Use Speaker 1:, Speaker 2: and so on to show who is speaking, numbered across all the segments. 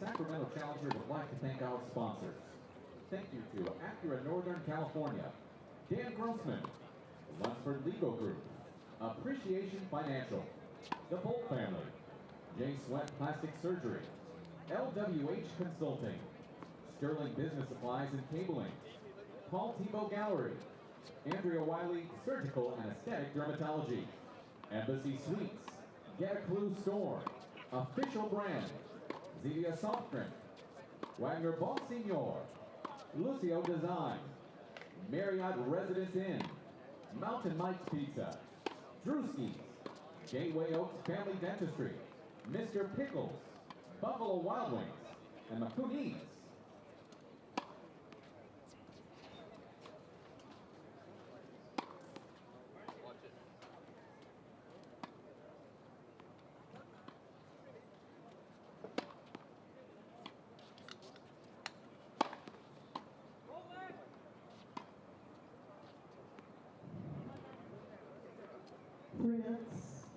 Speaker 1: Sacremento Challenger would like to thank our sponsors. Thank you to Acura Northern California, Dan Grossman, Lunsford Legal Group, Appreciation Financial, the Bolt Family, J. Sweat Plastic Surgery, LWH Consulting, Sterling Business Supplies and Cabling, Paul Tebow Gallery, Andrea Wiley Surgical and Aesthetic Dermatology, Embassy Suites, Get a Clue Store, Official Brand, Zevia Soft Drink, Wagner Bon Senior, Lucio Design, Marriott Residence Inn, Mountain Mike's Pizza, Drewski's, Gateway Oaks Family Dentistry, Mr. Pickles, Buffalo Wild Wings, and McCooney's.
Speaker 2: Fritz.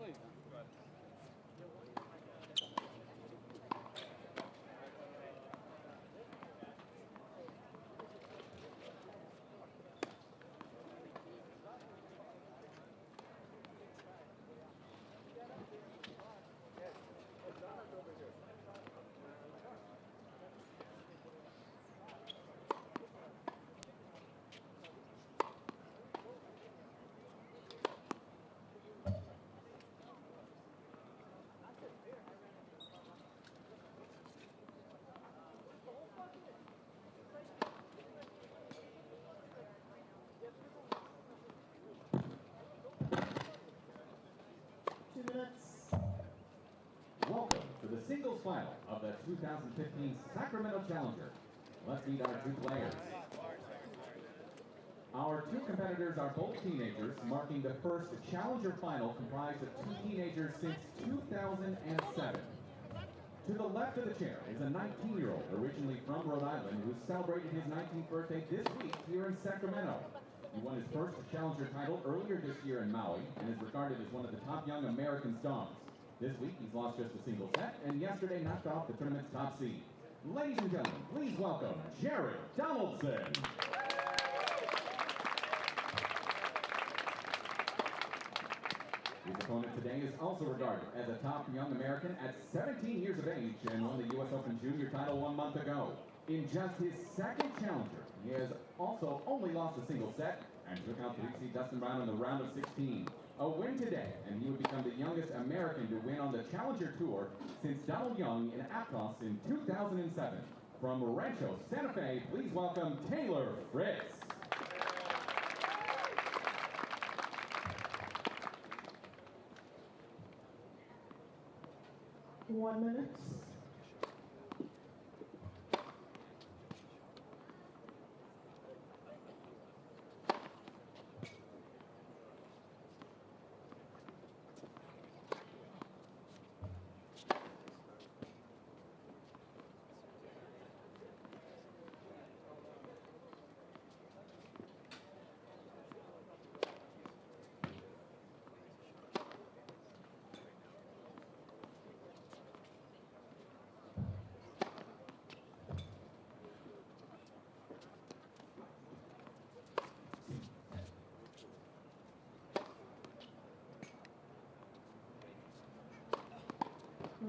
Speaker 3: Please.
Speaker 1: Welcome to the singles final of the 2015 Sacremento Challenger. Let's meet our two players. Our two competitors are both teenagers, marking the first Challenger final comprised of two teenagers since 2007. To the left of the chair is a 19-year-old originally from Rhode Island who celebrated his 19th birthday this week here in Sacramento. He won his first Challenger title earlier this year in Maui and is regarded as one of the top young American stars. This week he's lost just a single set and yesterday knocked off the tournament's top seed. Ladies and gentlemen, please welcome Jared Donaldson. His opponent today is also regarded as a top young American at 17 years of age and won the U.S. Open Junior title 1 month ago. In just his second Challenger, he has also only lost a single set and took out 3 seed Dustin Brown in the round of 16. A win today, and he would become the youngest American to win on the Challenger Tour since Donald Young in Aptos in 2007. From Rancho Santa Fe, please welcome Taylor Fritz.
Speaker 2: One minute.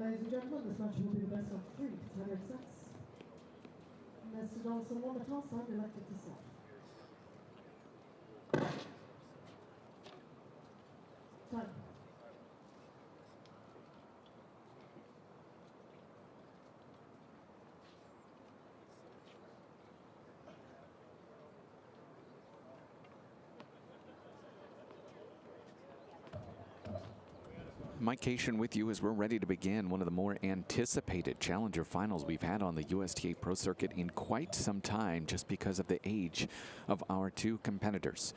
Speaker 2: Ladies and gentlemen, this match will be the best of 3 100 sets. Mr. Donaldson won the toss and elected to set. Time.
Speaker 3: Mike Cation with you as we're ready to begin one of the more anticipated Challenger finals we've had on the USTA Pro Circuit in quite some time, just because of the age of our two competitors.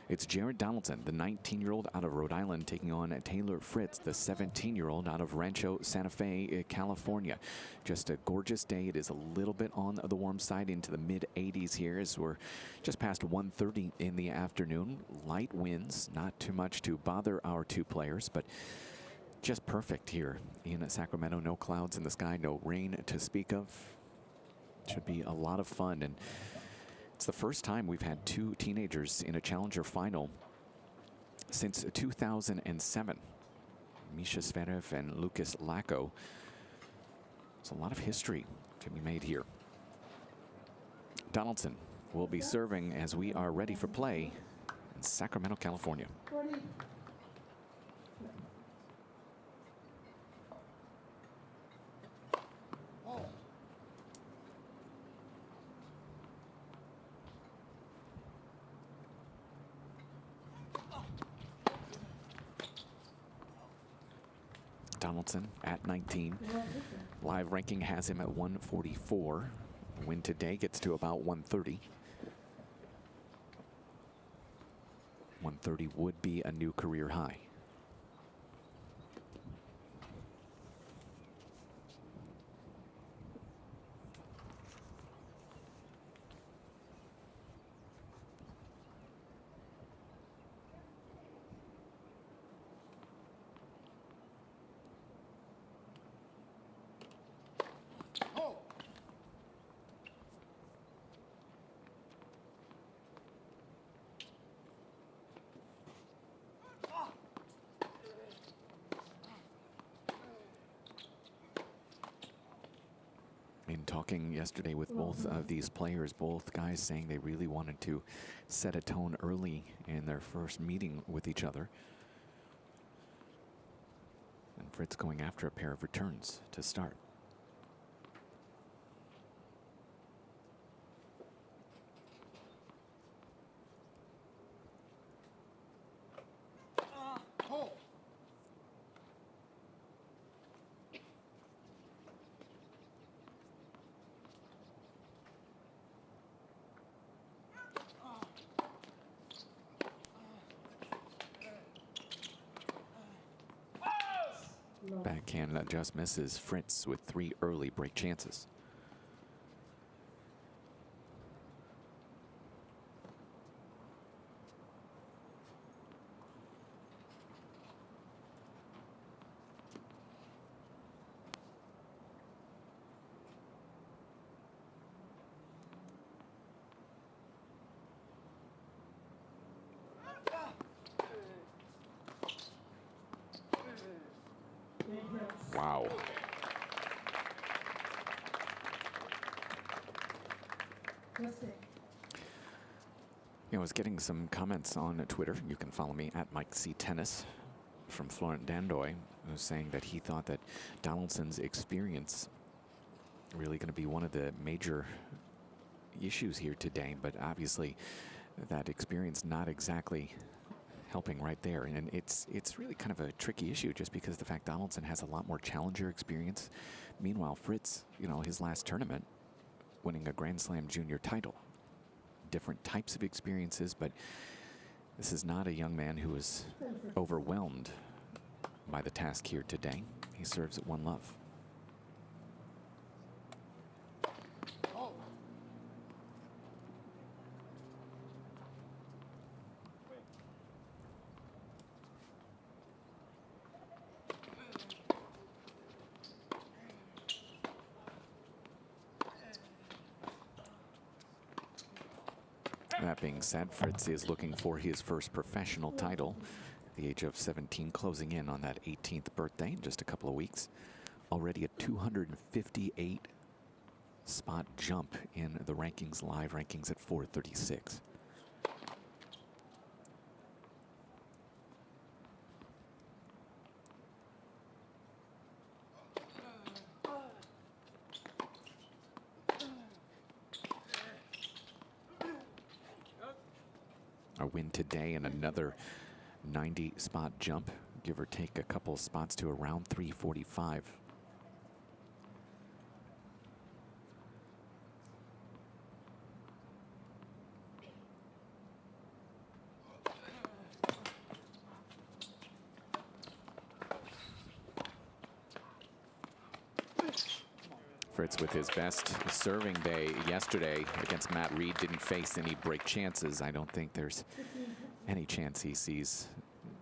Speaker 3: It's Jared Donaldson, the 19-year-old out of Rhode Island, taking on Taylor Fritz, the 17-year-old out of Rancho Santa Fe, California. Just a gorgeous day. It is a little bit on the warm side, into the mid-80s here as we're just past 1:30 in the afternoon. Light winds, not too much to bother our two players, but just perfect here in Sacramento. No clouds in the sky, no rain to speak of. Should be a lot of fun. And it's the first time we've had two teenagers in a Challenger final since 2007. Misha Zverev and Lucas Lacko. There's a lot of history to be made here. Donaldson will be serving as we are ready for play in Sacramento, California. Donaldson at 19. Live ranking has him at 144. Win today gets to about 130. 130 would be a new career high. In talking yesterday with both of these players, both guys saying they really wanted to set a tone early in their first meeting with each other. And Fritz going after a pair of returns to start. Backhand that just misses. Fritz with 3 early break chances. Wow. I was getting some comments on Twitter. You can follow me at Mike C. Tennis from Florent Dandoy, who's saying that he thought that Donaldson's experience really going to be one of the major issues here today, but obviously that experience not exactly helping right there. And it's really kind of a tricky issue, just because the fact Donaldson has a lot more Challenger experience. Meanwhile, Fritz, you know, his last tournament, winning a Grand Slam junior title. Different types of experiences, but this is not a young man who is overwhelmed by the task here today. He serves at 1-love. That being said, Fritz is looking for his first professional title at the age of 17, closing in on that 18th birthday in just a couple of weeks. Already a 258 spot jump in the rankings, live rankings at 436. A win today and another 90 spot jump give or take a couple spots to around 345. Fritz with his best serving day yesterday against Matt Reed, didn't face any break chances. I don't think there's any chance he sees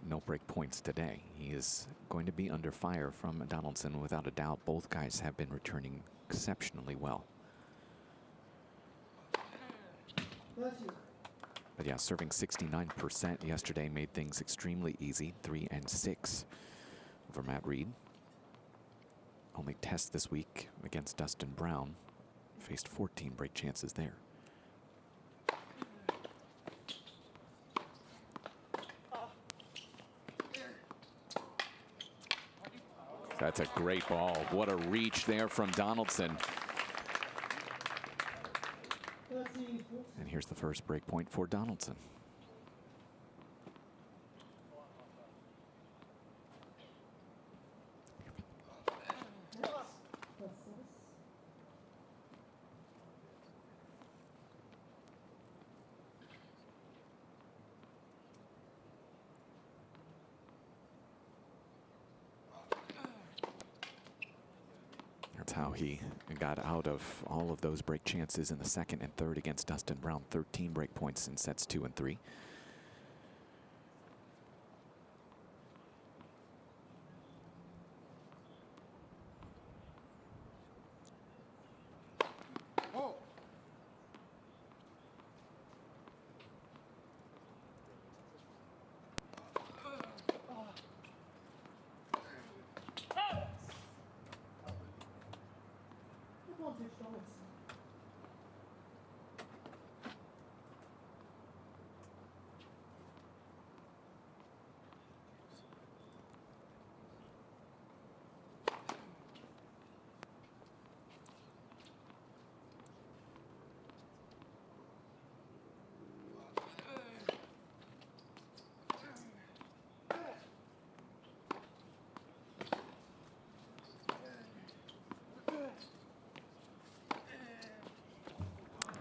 Speaker 3: no break points today. He is going to be under fire from Donaldson without a doubt. Both guys have been returning exceptionally well. But yeah, serving 69% yesterday made things extremely easy. 3 and 6 over Matt Reed. Only test this week against Dustin Brown. Faced 14 break chances there. That's a great ball. What a reach there from Donaldson. And here's the first break point for Donaldson. That's how he got out of all of those break chances in the second and third against Dustin Brown. 13 break points in sets 2 and 3.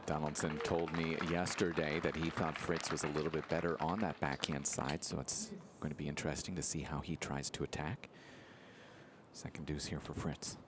Speaker 3: Donaldson told me yesterday that he thought Fritz was a little bit better on that backhand side, so it's going to be interesting to see how he tries to attack. Second deuce here for Fritz.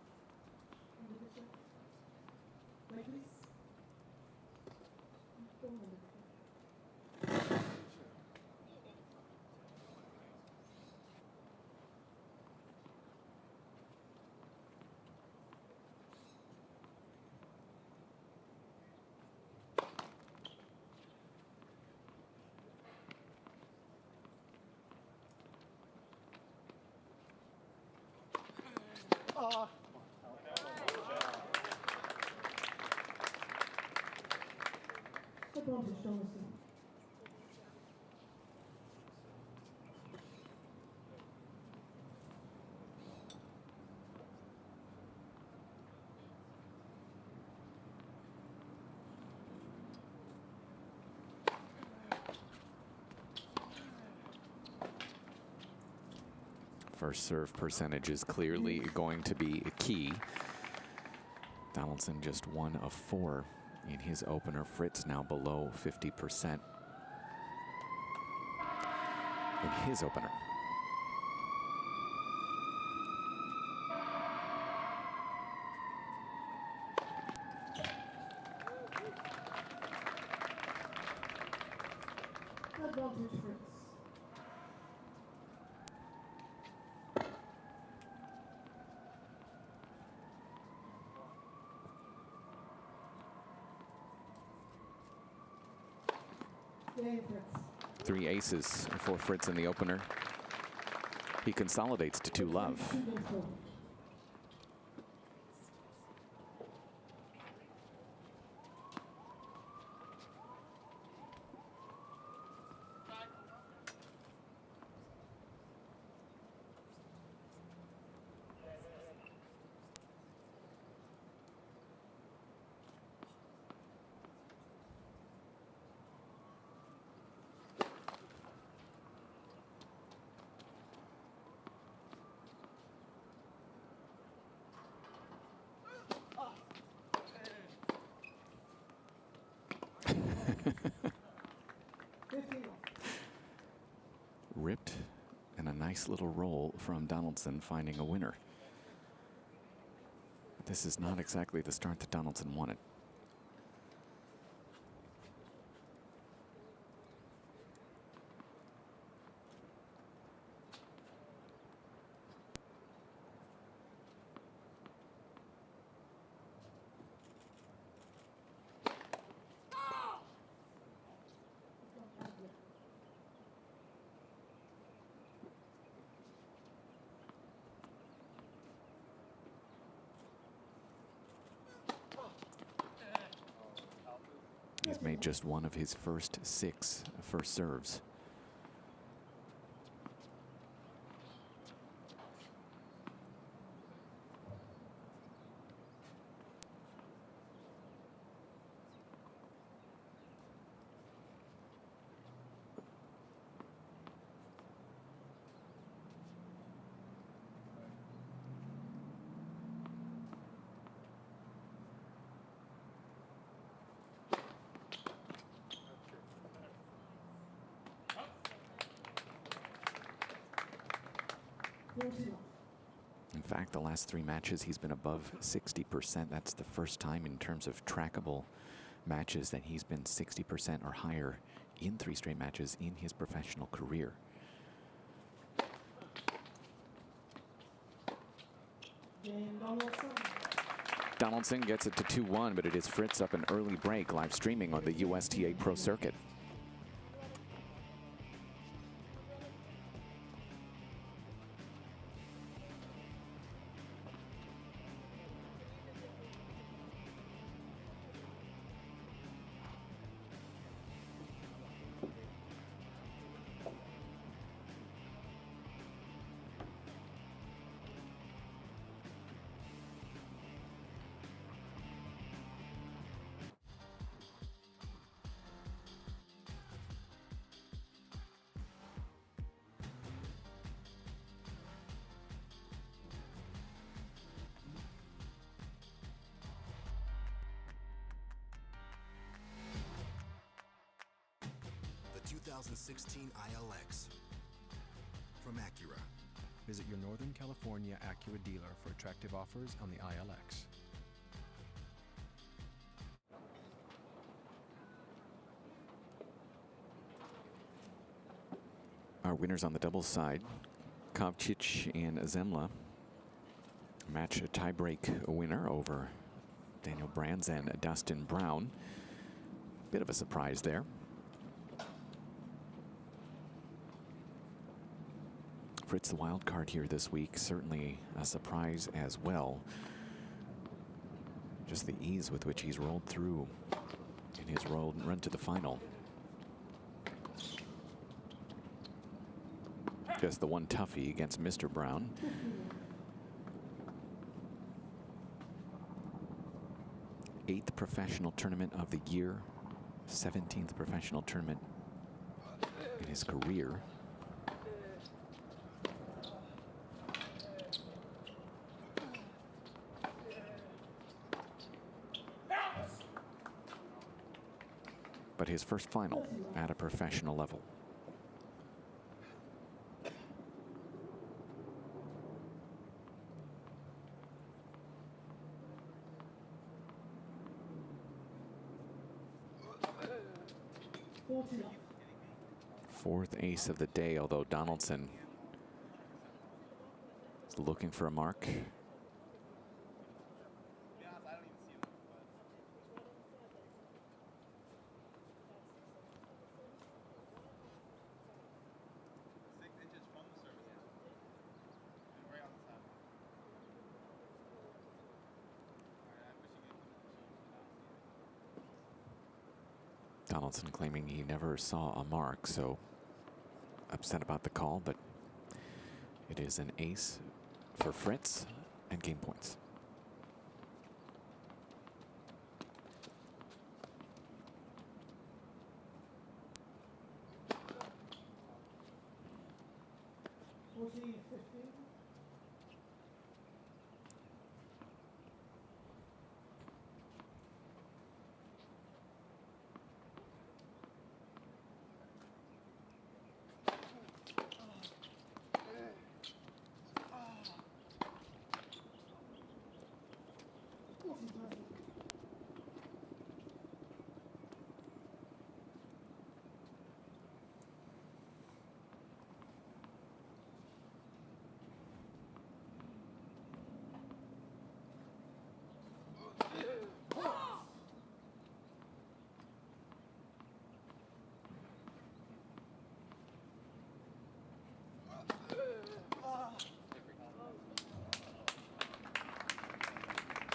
Speaker 2: Advantage, Donaldson.
Speaker 3: First serve percentage is clearly going to be a key. Donaldson just 1 of 4 in his opener. Fritz now below 50% in his opener.
Speaker 2: Advantage, Fritz. Yay, Fritz.
Speaker 3: 3 aces for Fritz in the opener. He consolidates to 2 love. Nice little roll from Donaldson, finding a winner. This is not exactly the start that Donaldson wanted. He's made just one of his first 6 first serves. In fact, the last 3 matches, he's been above 60%. That's the first time in terms of trackable matches that he's been 60% or higher in 3 straight matches in his professional career. Donaldson gets it to 2-1, but it is Fritz up an early break, live streaming on the USTA Pro Circuit.
Speaker 4: The 2016 ILX from Acura.
Speaker 5: Visit your Northern California Acura dealer for attractive offers on the ILX.
Speaker 3: Our winners on the doubles side, Kovcic and Zemla, match a tiebreak winner over Daniel Brands and Dustin Brown. Bit of a surprise there. Fritz, the wild card here this week, certainly a surprise as well. Just the ease with which he's rolled through in his run to the final. Just the one toughie against Mr. Brown. Eighth professional tournament of the year, 17th professional tournament in his career. But his first final at a professional level. Fourth ace of the day, although Donaldson is looking for a mark. Donaldson claiming he never saw a mark, so upset about the call, but it is an ace for Fritz and game points.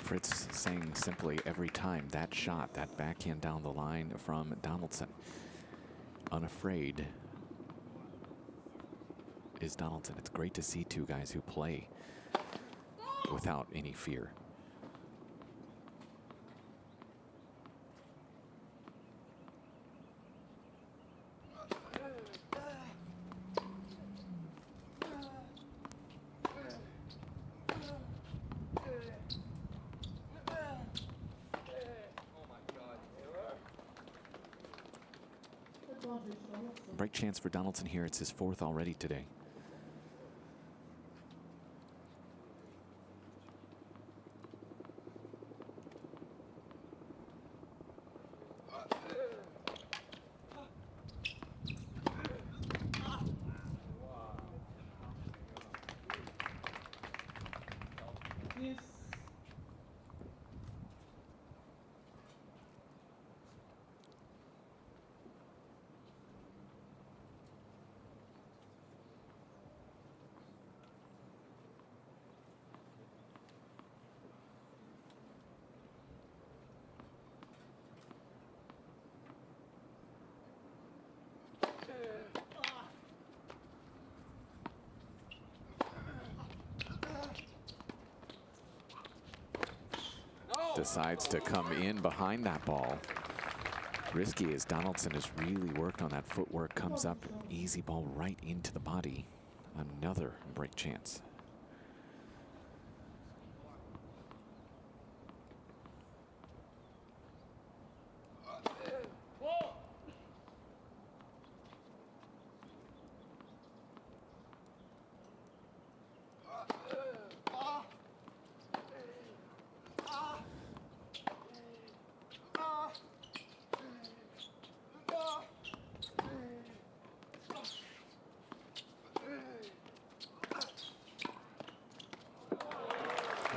Speaker 3: Fritz saying simply every time that shot, that backhand down the line from Donaldson. Unafraid is Donaldson. It's great to see two guys who play without any fear. Break chance for Donaldson here. It's his fourth already today. Decides to come in behind that ball. Risky as Donaldson has really worked on that footwork. Comes up, easy ball right into the body. Another break chance.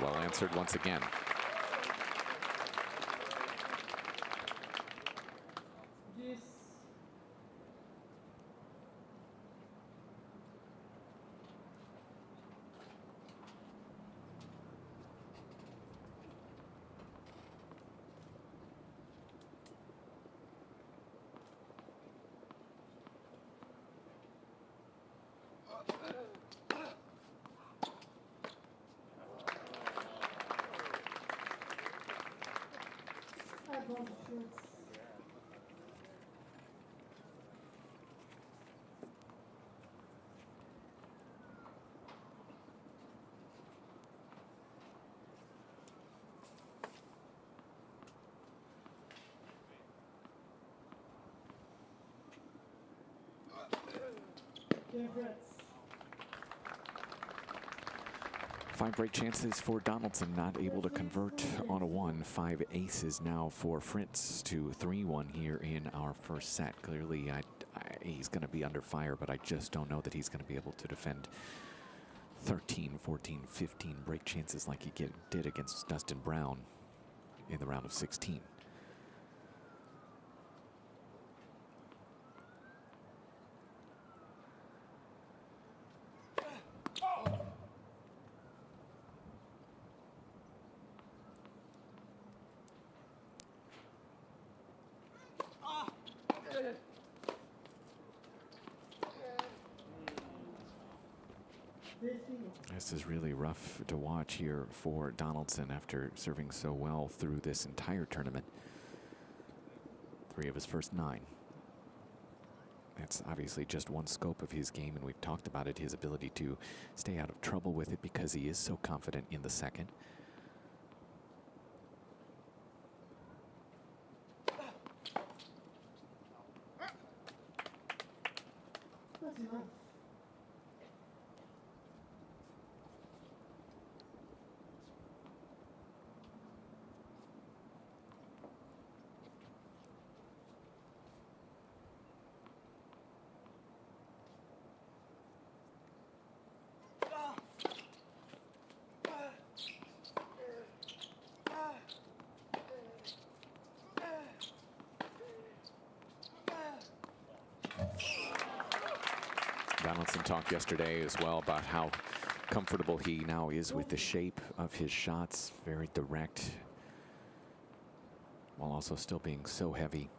Speaker 3: Well answered once again.
Speaker 2: Fritz.
Speaker 3: 5 break chances for Donaldson, not able to convert on a 1. 5 aces now for Fritz to 3-1 here in our first set. Clearly, he's going to be under fire, but I just don't know that he's going to be able to defend 13, 14, 15 break chances like he did against Dustin Brown in the round of 16. This is really rough to watch here for Donaldson after serving so well through this entire tournament. 3 of his first 9. That's obviously just one scope of his game, and we've talked about it, his ability to stay out of trouble with it because he is so confident in the second.
Speaker 2: That's enough.
Speaker 3: Donaldson talked yesterday as well about how comfortable he now is with the shape of his shots. Very direct, while also still being so heavy.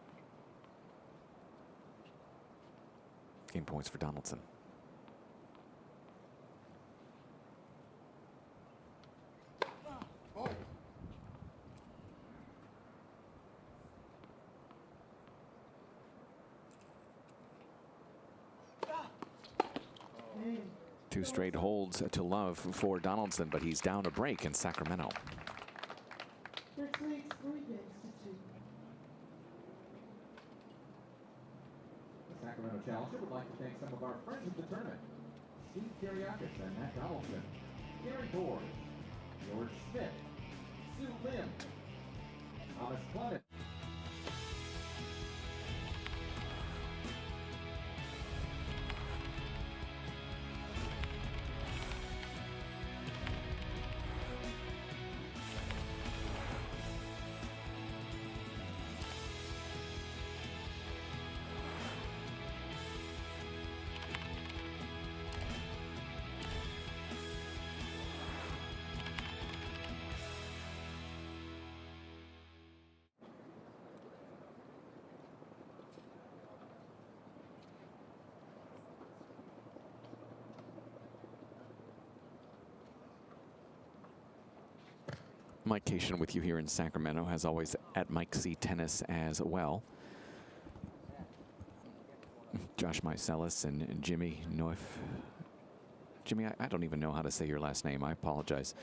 Speaker 3: Game points for Donaldson. Two straight holds to love for Donaldson, but he's down a break in Sacramento.
Speaker 2: Fritz leads 3 games to 2.
Speaker 1: The Sacramento Challenger would like to thank some of our friends of the tournament. Steve Kiriakis and Matt Donaldson, Gary Borge, George Smith, Sue Lim, Thomas Clement.
Speaker 3: Mike Cation with you here in Sacramento, as always at Mike C Tennis as well. Josh Mycelis and Jimmy Neuf. Jimmy, I don't even know how to say your last name. I apologize.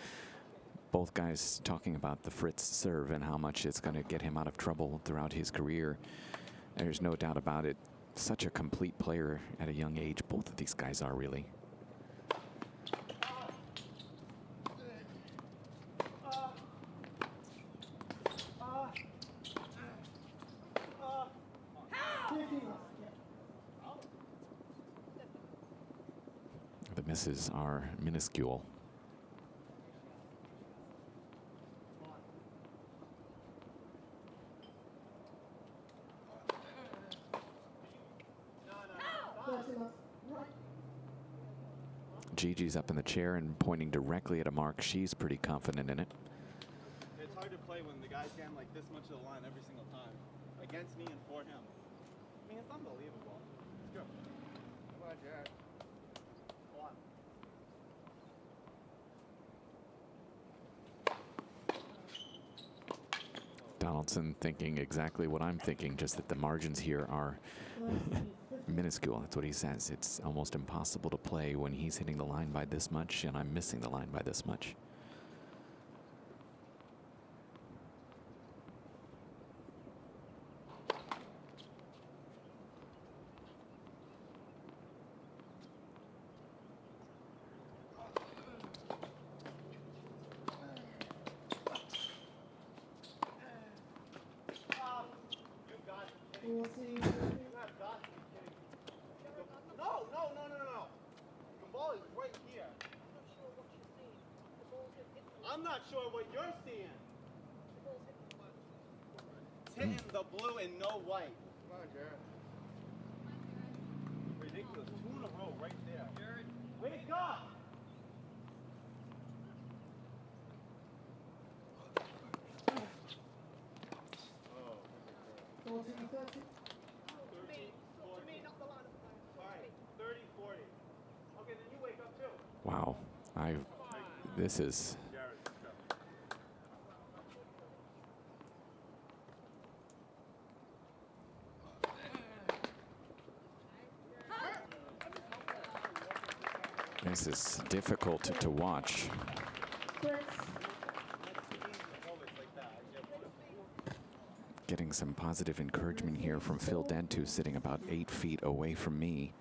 Speaker 3: Both guys talking about the Fritz serve and how much it's going to get him out of trouble throughout his career. There's no doubt about it. Such a complete player at a young age. Both of these guys are really. The misses are minuscule. Gigi's up in the chair and pointing directly at a mark. She's pretty confident in it.
Speaker 6: It's hard to play when the guys stand like this much of the line every single time. Against me and for him. I mean, it's unbelievable. Let's go. Come on, Jared.
Speaker 3: Donaldson thinking exactly what I'm thinking, just that the margins here are minuscule. That's what he says. It's almost impossible to play when he's hitting the line by this much and I'm missing the line by this much.
Speaker 6: I'm not sure what you're seeing. It's hitting the blue and no white. Come on, Jared. Ridiculous. 2 in a row right there. Jared, wake up! Oh. 30, 40. Okay, then you wake up too.
Speaker 3: Wow. This is. This is difficult to watch. Getting some positive encouragement here from Phil Dent, who's sitting about 8 feet away from me.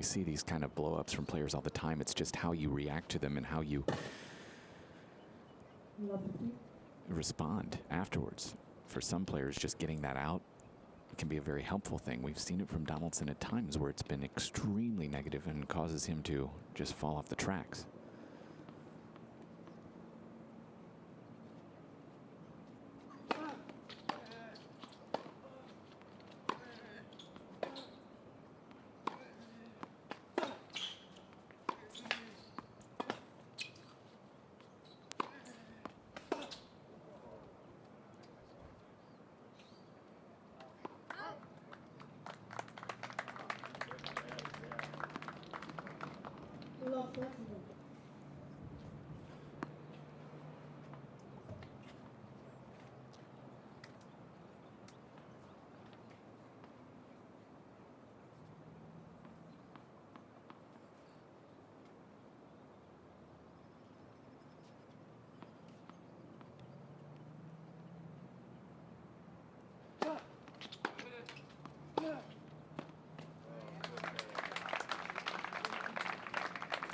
Speaker 3: we see these kind of blow-ups from players all the time. It's just how you react to them and how you
Speaker 2: Love 50.
Speaker 3: respond afterwards. For some players, just getting that out can be a very helpful thing. We've seen it from Donaldson at times where it's been extremely negative and causes him to just fall off the tracks.
Speaker 2: Love flexible.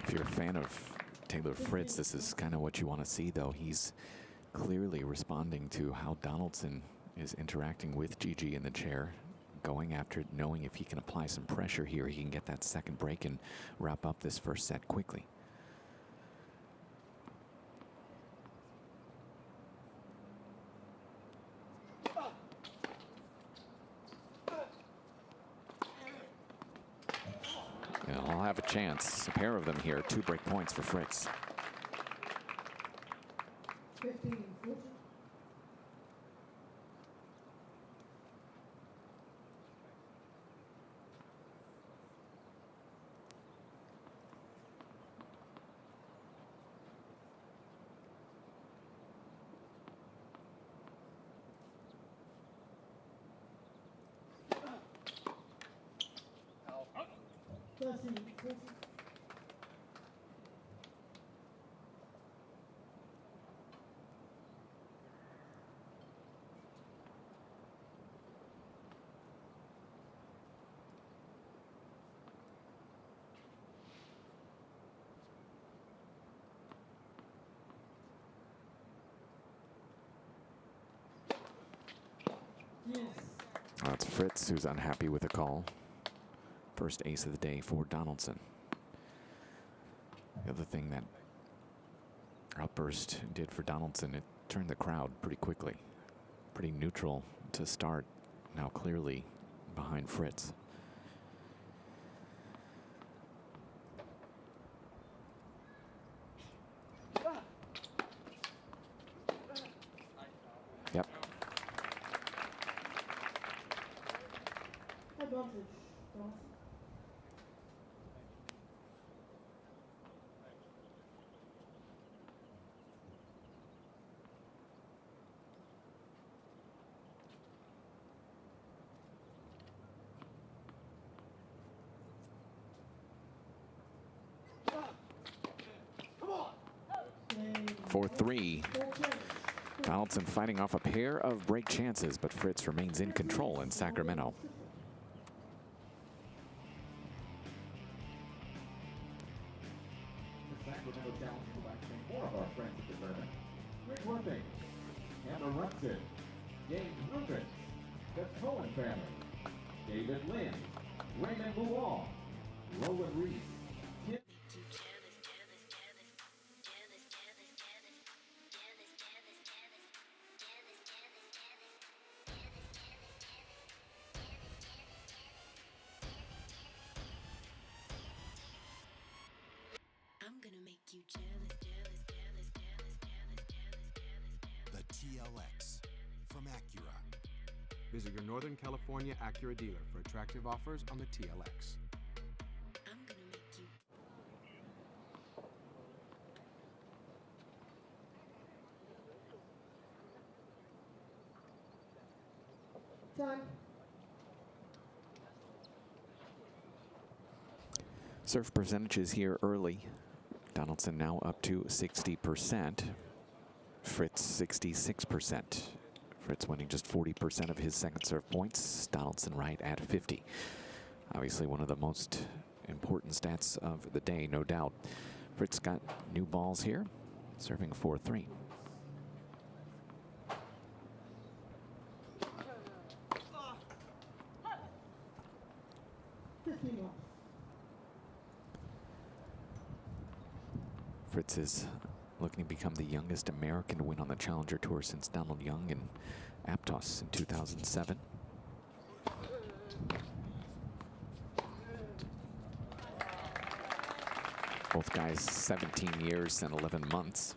Speaker 3: If you're a fan of Taylor Fritz, this is kind of what you want to see, though. He's clearly responding to how Donaldson is interacting with Gigi in the chair, going after it, knowing if he can apply some pressure here, he can get that second break and wrap up this first set quickly. And I'll have a chance. A pair of them here. 2 break points for Fritz.
Speaker 2: 15, 14. Yes.
Speaker 3: That's Fritz who's unhappy with the call. First ace of the day for Donaldson. The other thing that outburst did for Donaldson, it turned the crowd pretty quickly. Pretty neutral to start, now clearly behind Fritz. Yep.
Speaker 2: Advantage, Donaldson.
Speaker 3: For 3. Donaldson fighting off a pair of break chances, but Fritz remains in control in Sacramento.
Speaker 1: The Sacramento Challenge collection, 4 of our friends at the tournament. Rick Worthing, Amber Runson, James Rubens, the Cohen family, David Lynn, Raymond Luong, Roland Reed, Tim
Speaker 7: I'm gonna make you jealous, jealous, jealous, jealous, jealous, jealous, jealous, jealous.
Speaker 4: The TLX from Acura.
Speaker 5: Visit your Northern California Acura dealer for attractive offers on the TLX.
Speaker 7: I'm gonna make you.
Speaker 2: Time.
Speaker 3: Serve percentages here early. Donaldson now up to 60%. Fritz 66%. Fritz winning just 40% of his second serve points. Donaldson right at 50. Obviously one of the most important stats of the day, no doubt. Fritz got new balls here, serving 4-3. Fritz is looking to become the youngest American to win on the Challenger Tour since Donald Young and Aptos in 2007. Both guys 17 years and 11 months.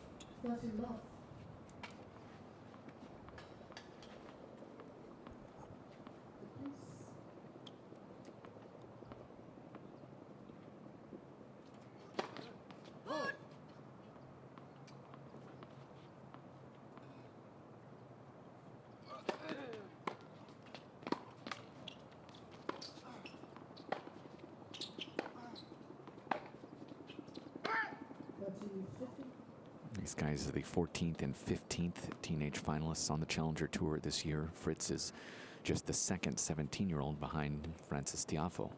Speaker 3: These guys are the 14th and 15th teenage finalists on the Challenger Tour this year. Fritz is just the second 17-year-old behind Francis Tiafoe.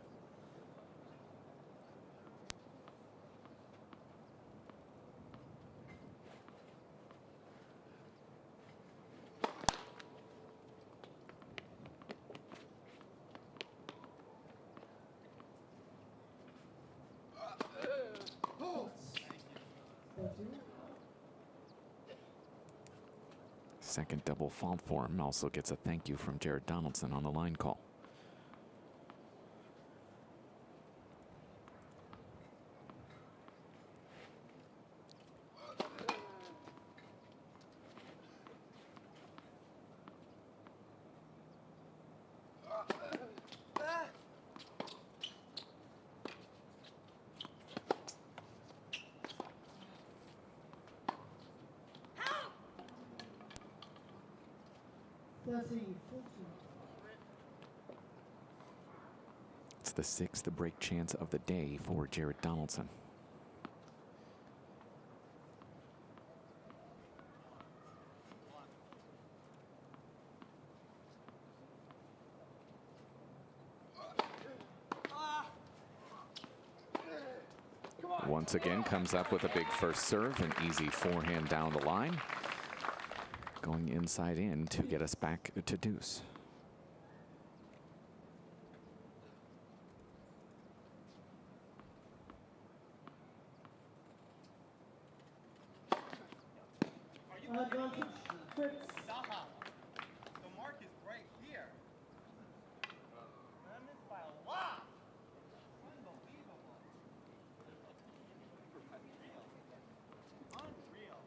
Speaker 3: Second double fault for him. Also gets a thank you from Jared Donaldson on the line call. It's the sixth break chance of the day for Jared Donaldson. Once again comes up with a big first serve, an easy forehand down the line. Going inside in to get us back to deuce.
Speaker 2: Advantage, Fritz.
Speaker 6: The mark is right here. I missed by a lot. Unbelievable. Unreal.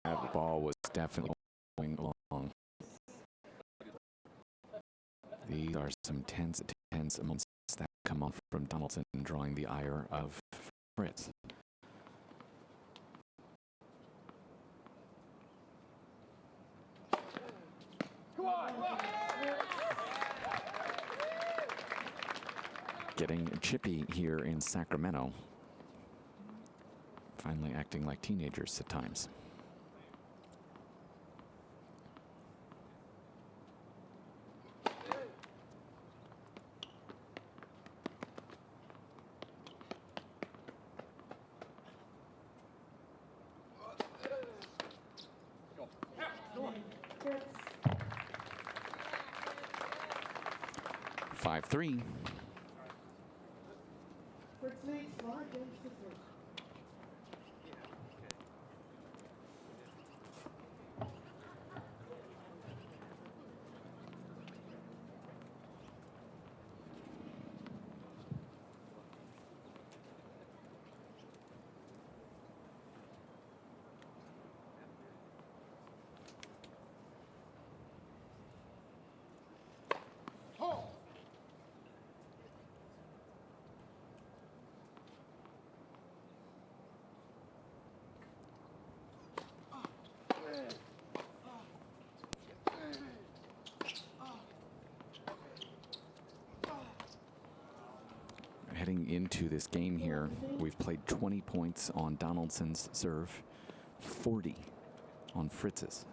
Speaker 3: That ball was definitely going along. These are some tense moments that come off from Donaldson, drawing the ire of Fritz. Getting chippy here in Sacramento. Finally acting like teenagers at times.
Speaker 2: Fritz.
Speaker 3: 5-3.
Speaker 2: Fritz leads 5 games to 3.
Speaker 3: Going into this game here, we've played 20 points on Donaldson's serve, 40 on Fritz's.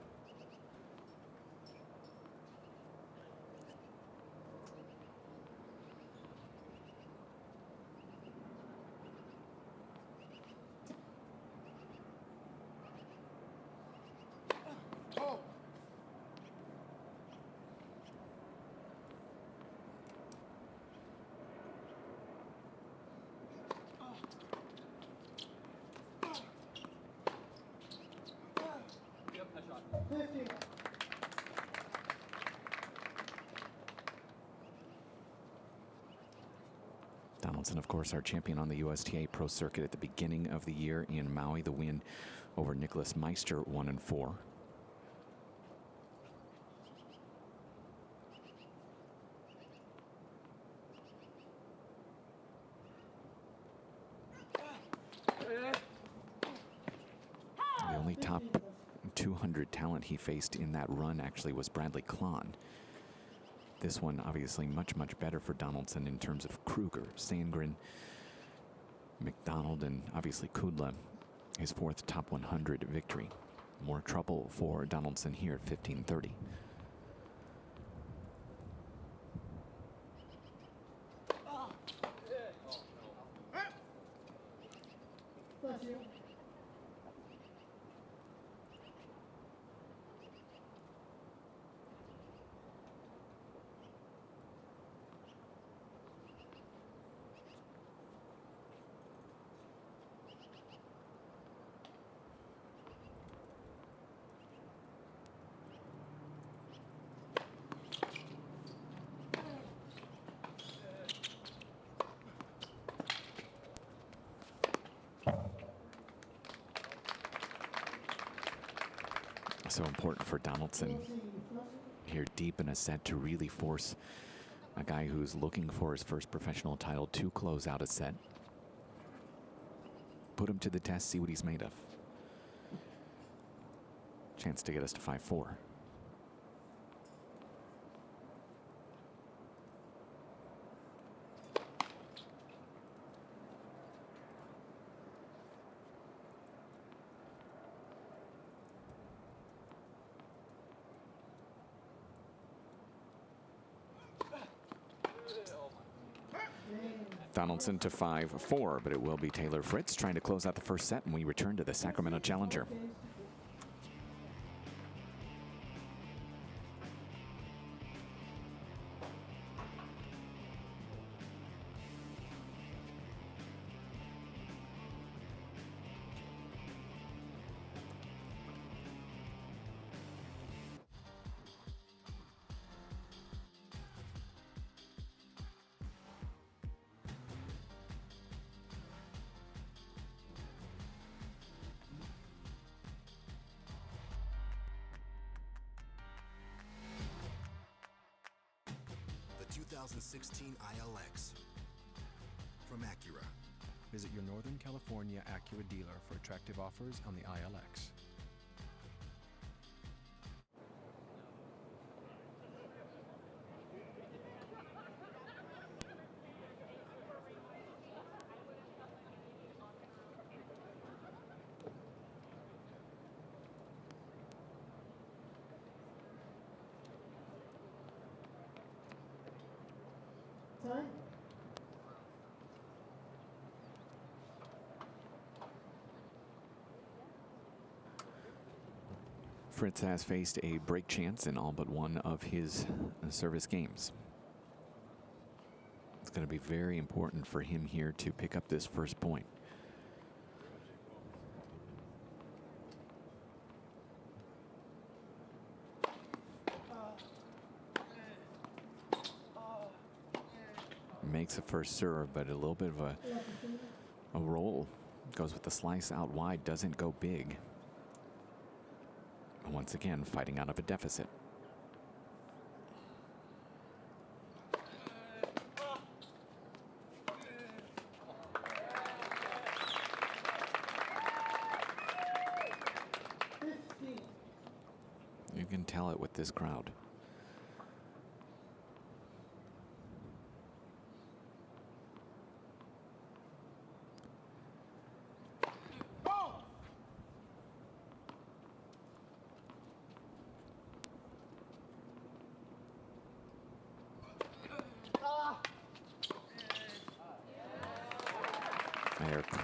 Speaker 3: Donaldson, of course, our champion on the USTA Pro Circuit at the beginning of the year in Maui. The win over Nicholas Meister, 1-4. The only top 200 talent he faced in that run actually was Bradley Klahn. This one obviously much, much better for Donaldson in terms of Kruger, Sandgren, McDonald, and obviously Kudla, his fourth top 100 victory. More trouble for Donaldson here at 1530.
Speaker 2: Bless you.
Speaker 3: So important for Donaldson here deep in a set to really force a guy who's looking for his first professional title to close out a set. Put him to the test, see what he's made of. Chance to get us to 5-4. Donaldson to 5-4, but it will be Taylor Fritz trying to close out the first set, and we return to the Sacramento Challenger.
Speaker 4: The 2016 ILX from Acura.
Speaker 5: Visit your Northern California Acura dealer for attractive offers on the ILX.
Speaker 2: Time.
Speaker 3: Fritz has faced a break chance in all but one of his service games. It's going to be very important for him here to pick up this first point. Makes a first serve, but a little bit of a roll. Goes with the slice out wide, doesn't go big. Once again, fighting out of a deficit. You can tell it with this crowd.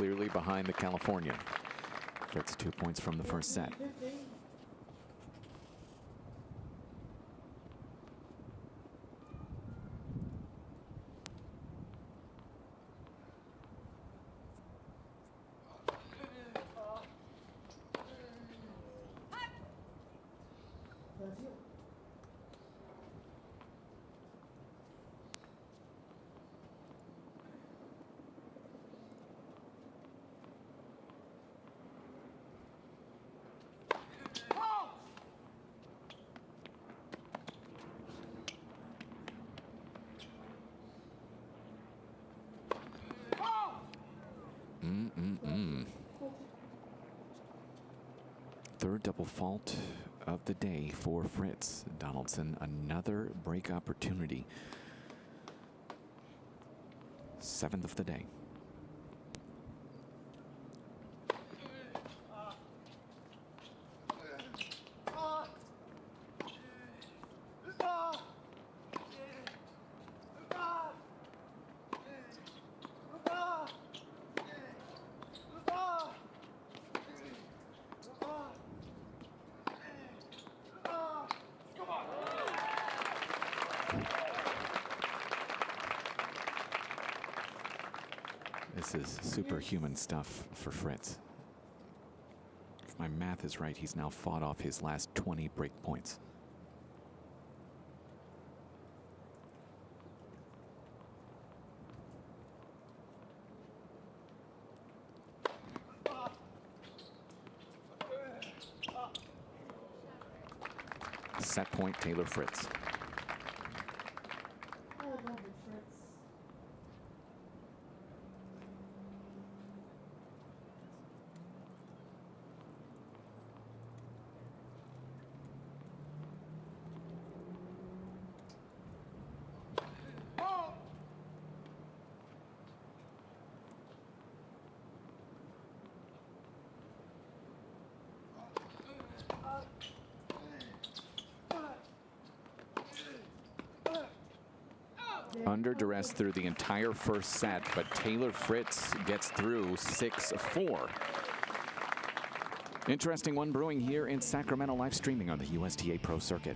Speaker 3: clearly behind the Californian. Fritz 2 points from the first set.
Speaker 2: 15. That's you.
Speaker 3: Third double fault of the day for Fritz. Donaldson, another break opportunity. 7th of the day. This is superhuman stuff for Fritz. If my math is right, he's now fought off his last 20 break points. Set point, Taylor Fritz.
Speaker 2: I love it, Fritz.
Speaker 3: Under duress through the entire first set, but Taylor Fritz gets through 6-4. Interesting one brewing here in Sacramento, live streaming on the USTA Pro Circuit.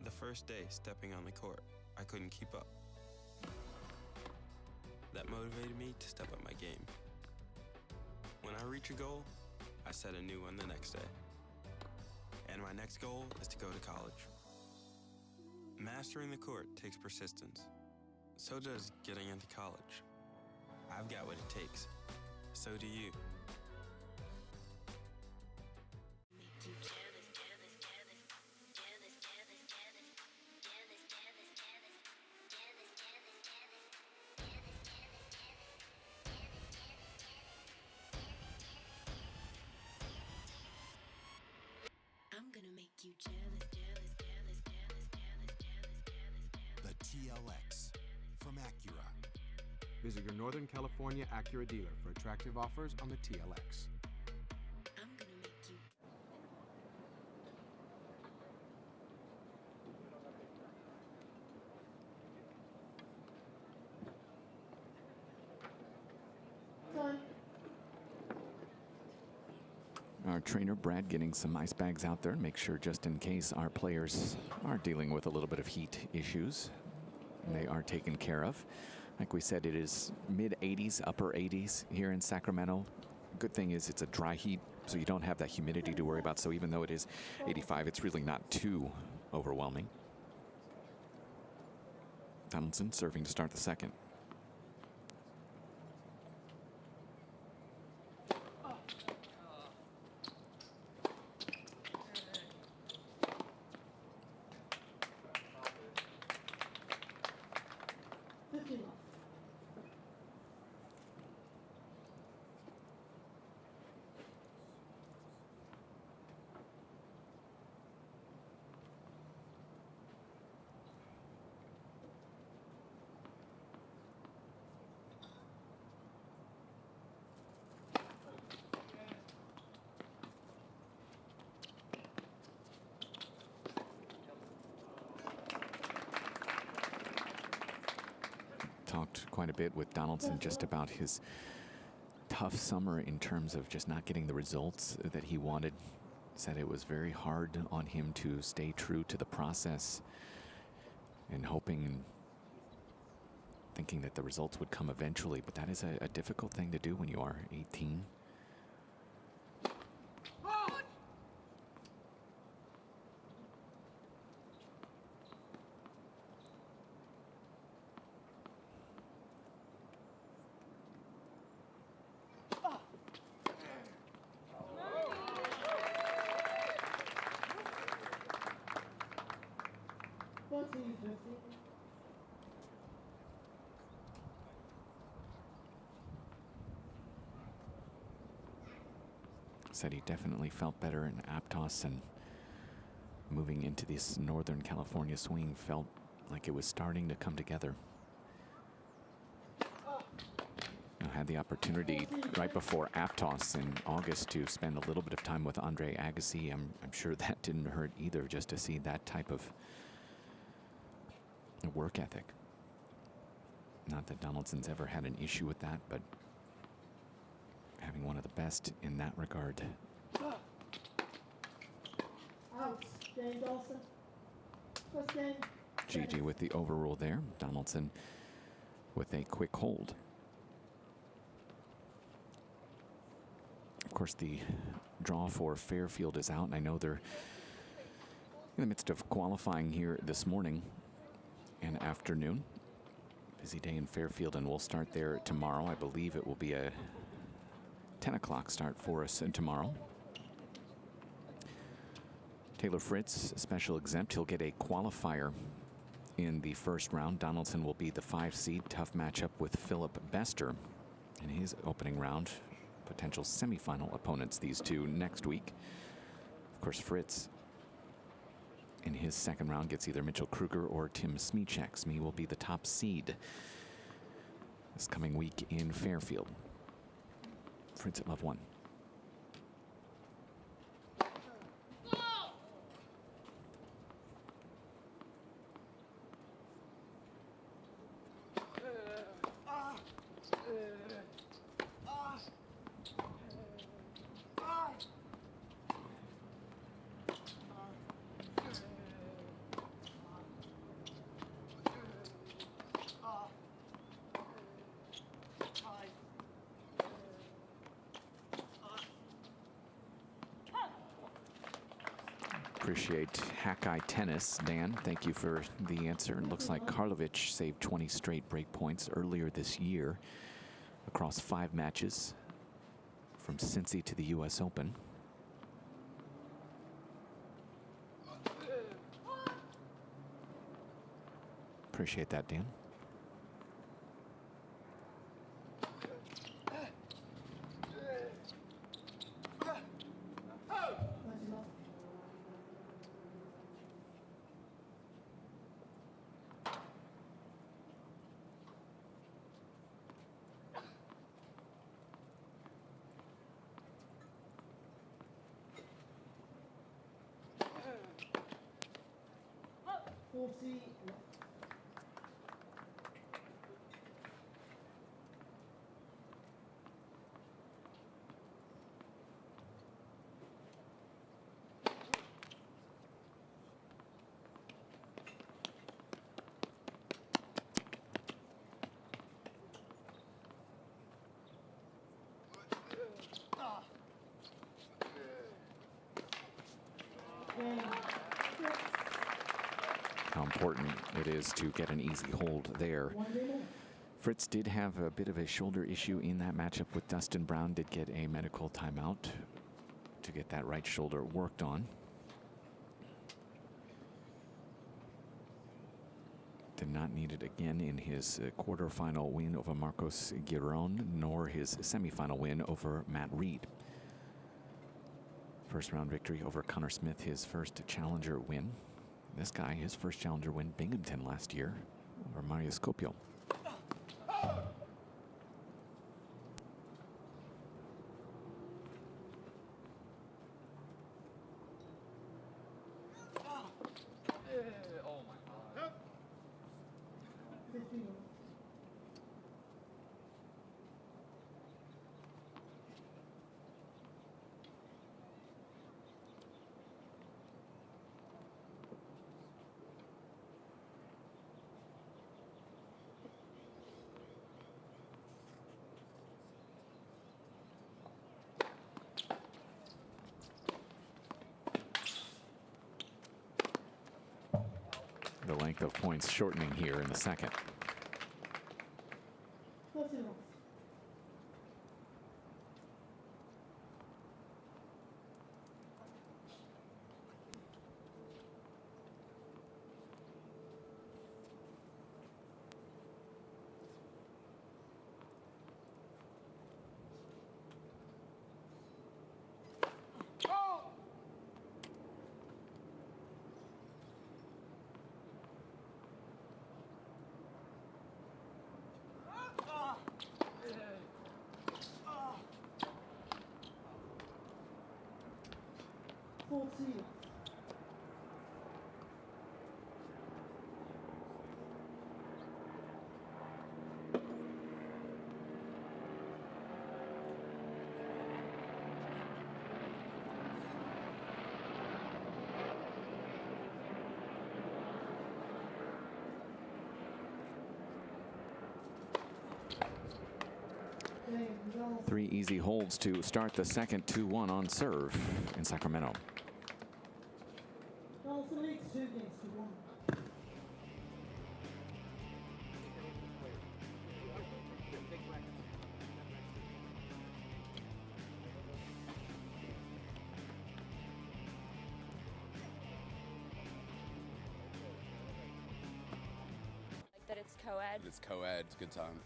Speaker 8: The first day stepping on the court, I couldn't keep up. That motivated me to step up my game. When I reach a goal, I set a new one the next day. And my next goal is to go to college. Mastering the court takes persistence. So does getting into college. I've got what it takes. So do you.
Speaker 7: I'm gonna make you jealous, jealous, jealous, jealous, jealous, jealous, jealous, jealous.
Speaker 4: The TLX from Acura.
Speaker 5: Visit your Northern California Acura dealer for attractive offers on the TLX.
Speaker 7: I'm gonna make you.
Speaker 2: Time.
Speaker 3: Our trainer, Brad, getting some ice bags out there. Make sure just in case our players are dealing with a little bit of heat issues, they are taken care of. Like we said, it is mid-80s, upper 80s here in Sacramento. Good thing is it's a dry heat, so you don't have that humidity to worry about. So even though it is 85, it's really not too overwhelming. Donaldson serving to start the second. quite a bit with Donaldson just about his tough summer in terms of just not getting the results that he wanted. Said it was very hard on him to stay true to the process and hoping, thinking that the results would come eventually. But that is a difficult thing to do when you are 18. Said he definitely felt better in Aptos, and moving into this Northern California swing felt like it was starting to come together. I had the opportunity right before Aptos in August to spend a little bit of time with Andre Agassi. I'm sure that didn't hurt either, just to see that type of work ethic. Not that Donaldson's ever had an issue with that, but having one of the best in that regard.
Speaker 2: Out. Game, Dawson. First game.
Speaker 3: Gigi with the overrule there. Donaldson with a quick hold. Of course, the draw for Fairfield is out, and I know they're in the midst of qualifying here this morning and afternoon. Busy day in Fairfield, and we'll start there tomorrow. I believe it will be a 10 o'clock start for us tomorrow. Taylor Fritz, special exempt. He'll get a qualifier in the first round. Donaldson will be the 5 seed. Tough matchup with Philip Bester in his opening round. Potential semifinal opponents, these two, next week. Of course, Fritz in his second round gets either Mitchell Kruger or Tim Smichek. Smee will be the top seed this coming week in Fairfield. Fritz at love 1. Appreciate Hackeye Tennis. Dan, thank you for the answer. It looks like Karlovic saved 20 straight break points earlier this year across 5 matches from Cincy to the U.S. Open. Appreciate that, Dan. How important it is to get an easy hold there. Fritz did have a bit of a shoulder issue in that matchup with Dustin Brown. Did get a medical timeout to get that right shoulder worked on. Did not need it again in his quarterfinal win over Marcos Giron, nor his semifinal win over Matt Reed. First round victory over Connor Smith, his first challenger win. This guy, his first challenger win, Binghamton last year, over Mario Scopio. length of points shortening here in the second.
Speaker 2: 30 love.
Speaker 3: Three easy holds to start the second. 2-1 on serve in Sacramento.
Speaker 2: Donaldson leads 2 games to 1.
Speaker 9: Like that it's co-ed.
Speaker 10: It's co-ed, it's a good time.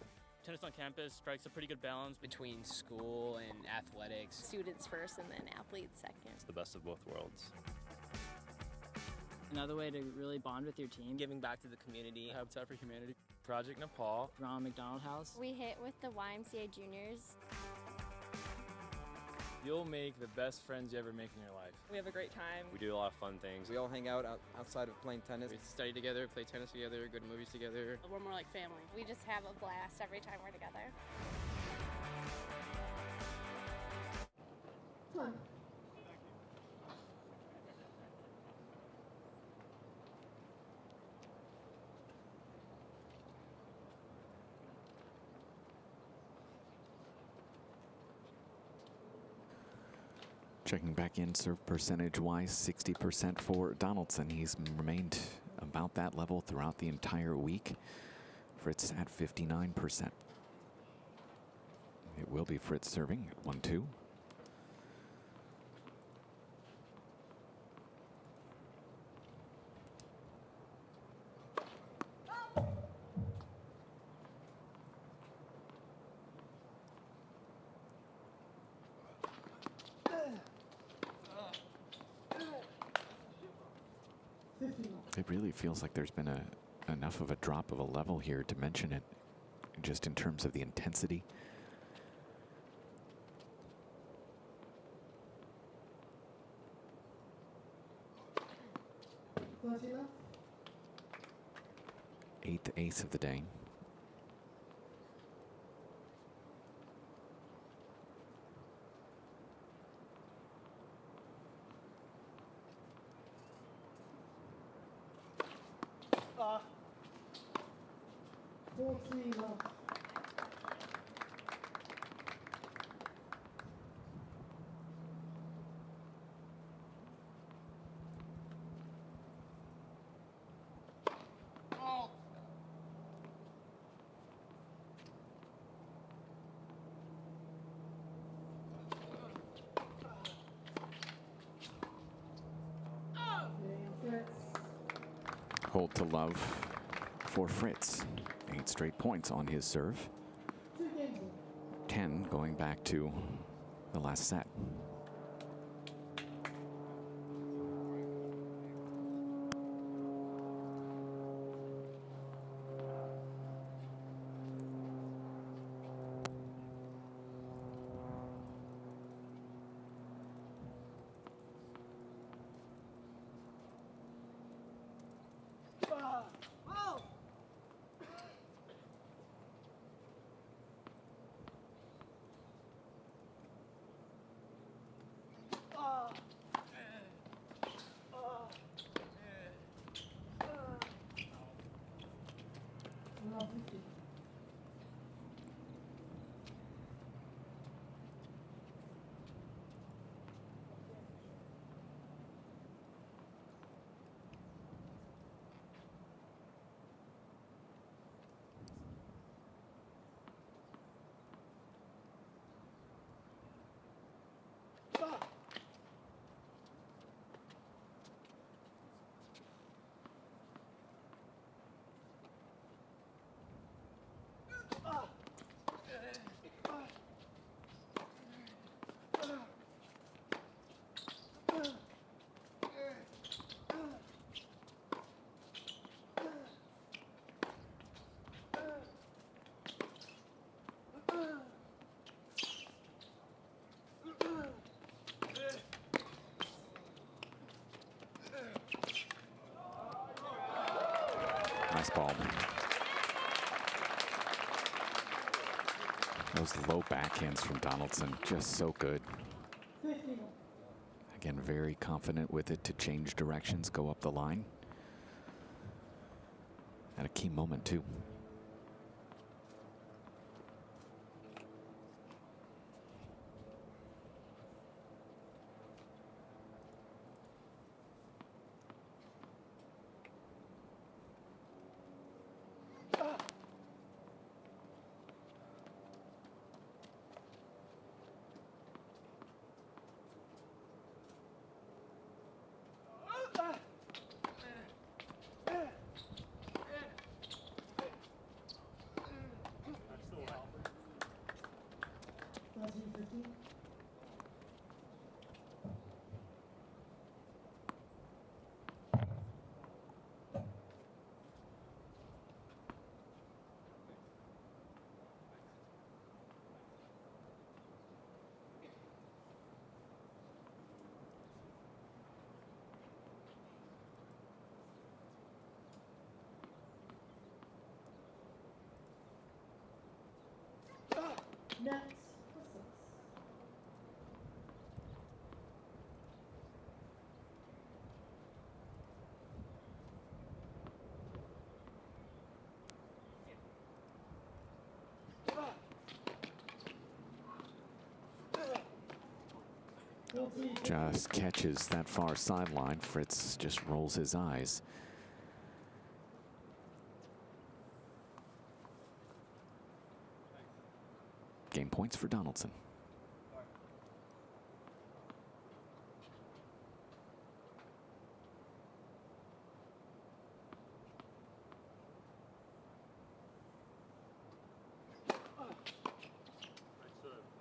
Speaker 11: Tennis on campus strikes a pretty good balance
Speaker 12: between school and athletics.
Speaker 9: Students first and then athletes second.
Speaker 13: It's the best of both worlds.
Speaker 14: Another way to really bond with your team.
Speaker 15: Giving back to the community.
Speaker 16: Habitat for Humanity. Project Nepal.
Speaker 14: Ronald McDonald House.
Speaker 9: We hit with the YMCA Juniors.
Speaker 16: You'll make the best friends you ever make in your life.
Speaker 15: We have a great time.
Speaker 13: We do a lot of fun things.
Speaker 15: We all hang out outside of playing tennis.
Speaker 11: We study together, play tennis together, go to movies together.
Speaker 9: We're more like family. We just have a blast every time we're together.
Speaker 2: Time.
Speaker 3: Checking back in serve percentage-wise, 60% for Donaldson. He's remained about that level throughout the entire week. Fritz at 59%. It will be Fritz serving at 1-2. It really feels like there's been enough of a drop of a level here to mention it, just in terms of the intensity. Eighth ace of the day. Hold to love for Fritz. 8 straight points on his serve. 10 going back to the last set. fastball. Those low backhands from Donaldson, just so good. Again, very confident with it to change directions, go up the line. At a key moment, too.
Speaker 2: Next.
Speaker 3: Just catches that far sideline. Fritz just rolls his eyes. Game points for Donaldson.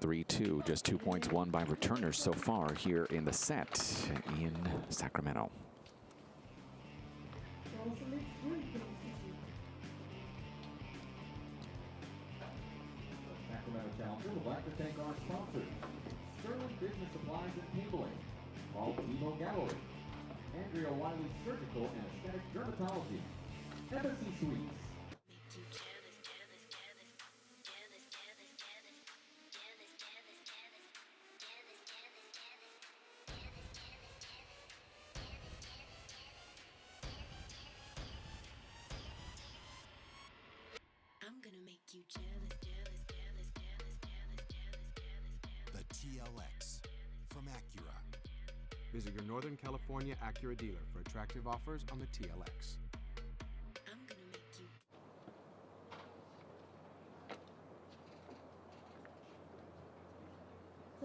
Speaker 3: (3-2), just 2 points won by returners so far here in the set in Sacramento.
Speaker 1: Sacramento Challenger would like to thank our sponsors: Sterling Business Supplies and Cabling, Paul Timo Gallery, Andrea Wiley Surgical and Aesthetic Dermatology, Embassy Suites.
Speaker 7: I'm gonna make you jealous, jealous, jealous, jealous, jealous, jealous, jealous, jealous.
Speaker 4: The TLX from Acura.
Speaker 5: Visit your Northern California Acura dealer for attractive offers on the TLX.
Speaker 7: I'm gonna make you.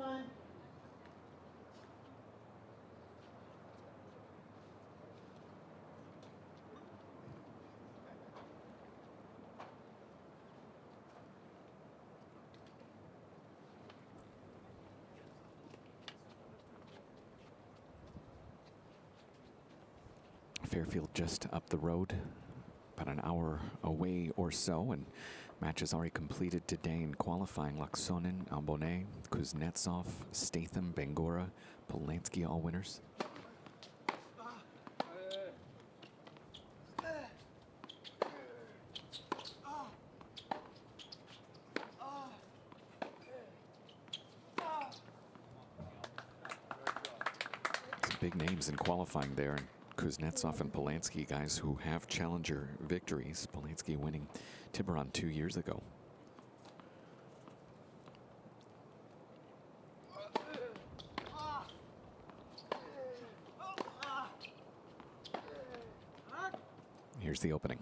Speaker 2: Time.
Speaker 3: Fairfield just up the road, about an hour away or so, and matches already completed today in qualifying. Laksonen, Ambonnet, Kuznetsov, Statham, Bangora, Polanski, all winners. Some big names in qualifying there. And Kuznetsov and Polanski, guys who have challenger victories. Polanski winning Tiburon 2 years ago. Here's the opening.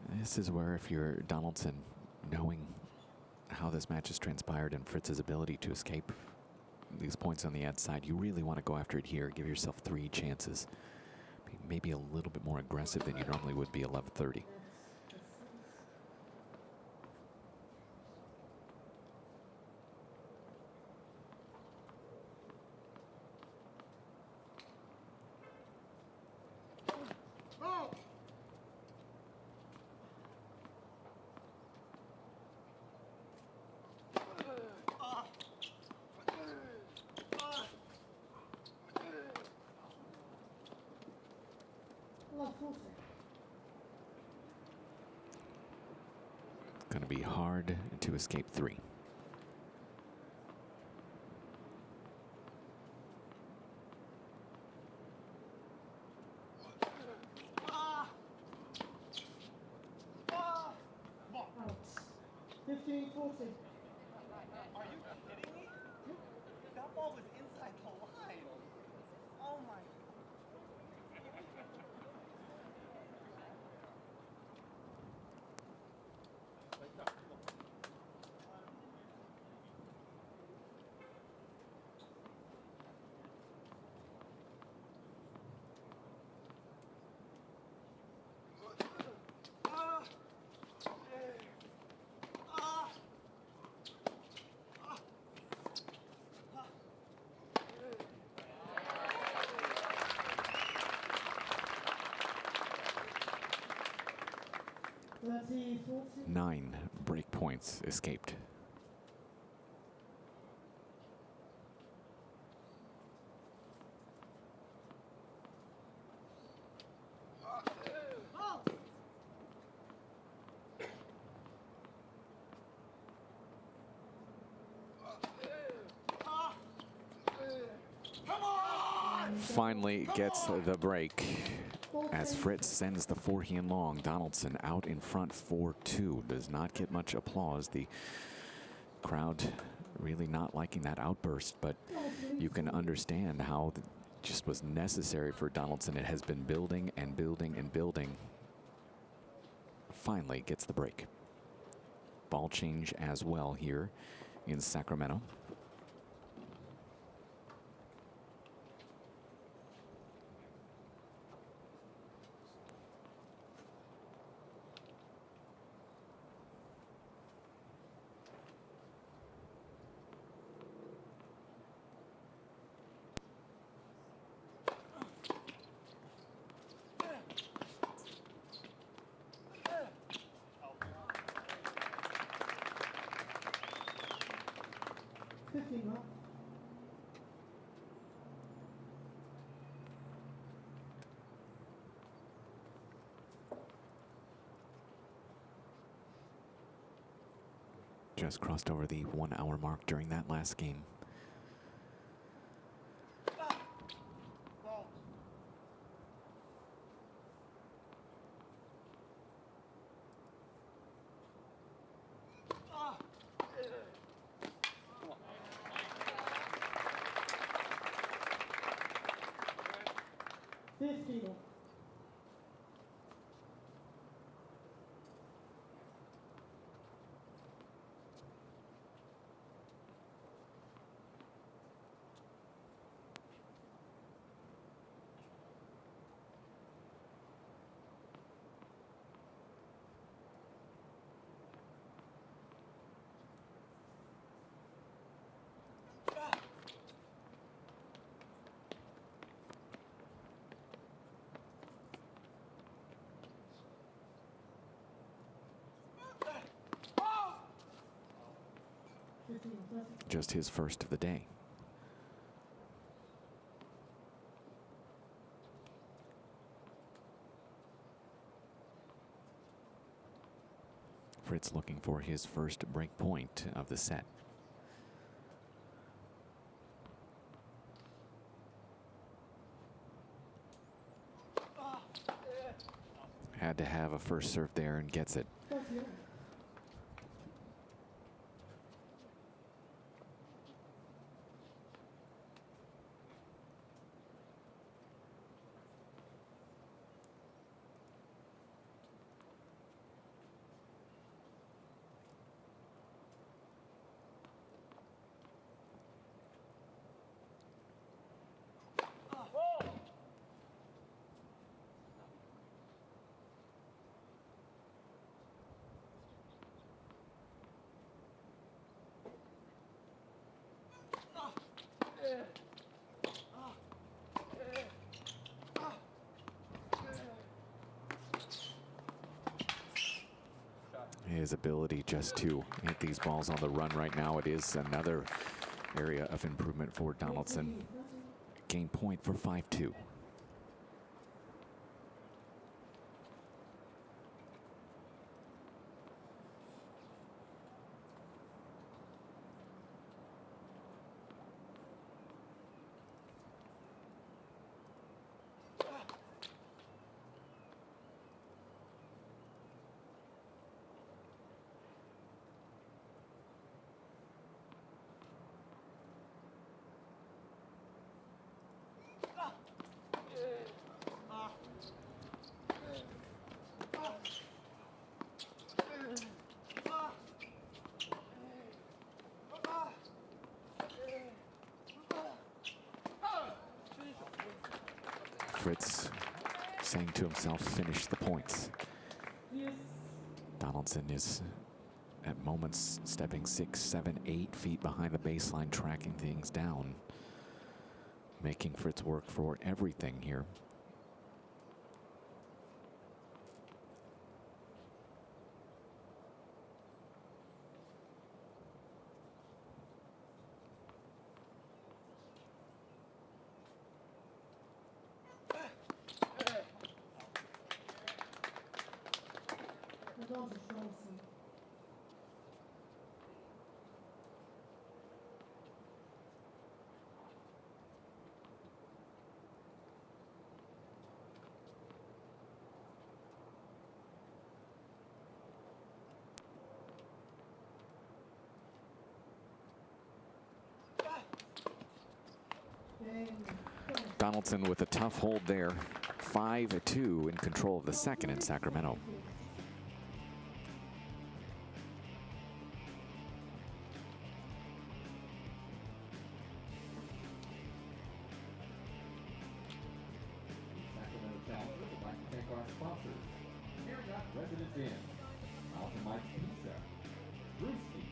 Speaker 3: This is where, if you're Donaldson, knowing how this match has transpired and Fritz's ability to escape these points on the ad side, you really want to go after it here. Give yourself 3 chances. Maybe a little bit more aggressive than you normally would be 11:30. be hard to escape 3.
Speaker 2: Out. 15-40.
Speaker 6: Are you kidding me? That ball was inside the line. Oh my.
Speaker 3: Nine break points escaped. Finally gets the break as Fritz sends the forehand long. Donaldson out in front 4-2. Does not get much applause. The crowd really not liking that outburst, but you can understand how it just was necessary for Donaldson. It has been building and building and building. Finally gets the break. Ball change as well here in Sacramento. Just crossed over the 1 hour mark during that last game. Just his first of the day. Fritz looking for his first break point of the set. Had to have a first serve there and gets it. His ability just to hit these balls on the run right now, it is another area of improvement for Donaldson. Game point for 5-2. Fritz saying to himself, finish the points. Donaldson is at moments stepping 6, 7, 8 feet behind the baseline, tracking things down, making Fritz work for everything here.
Speaker 2: Donaldson.
Speaker 3: Donaldson with a tough hold there. 5-2 in control of the second in Sacramento.
Speaker 1: Sacramento Challenger would like to thank our sponsors: Marriott Residence Inn, Mountain Mike's Pizza, Brewski's,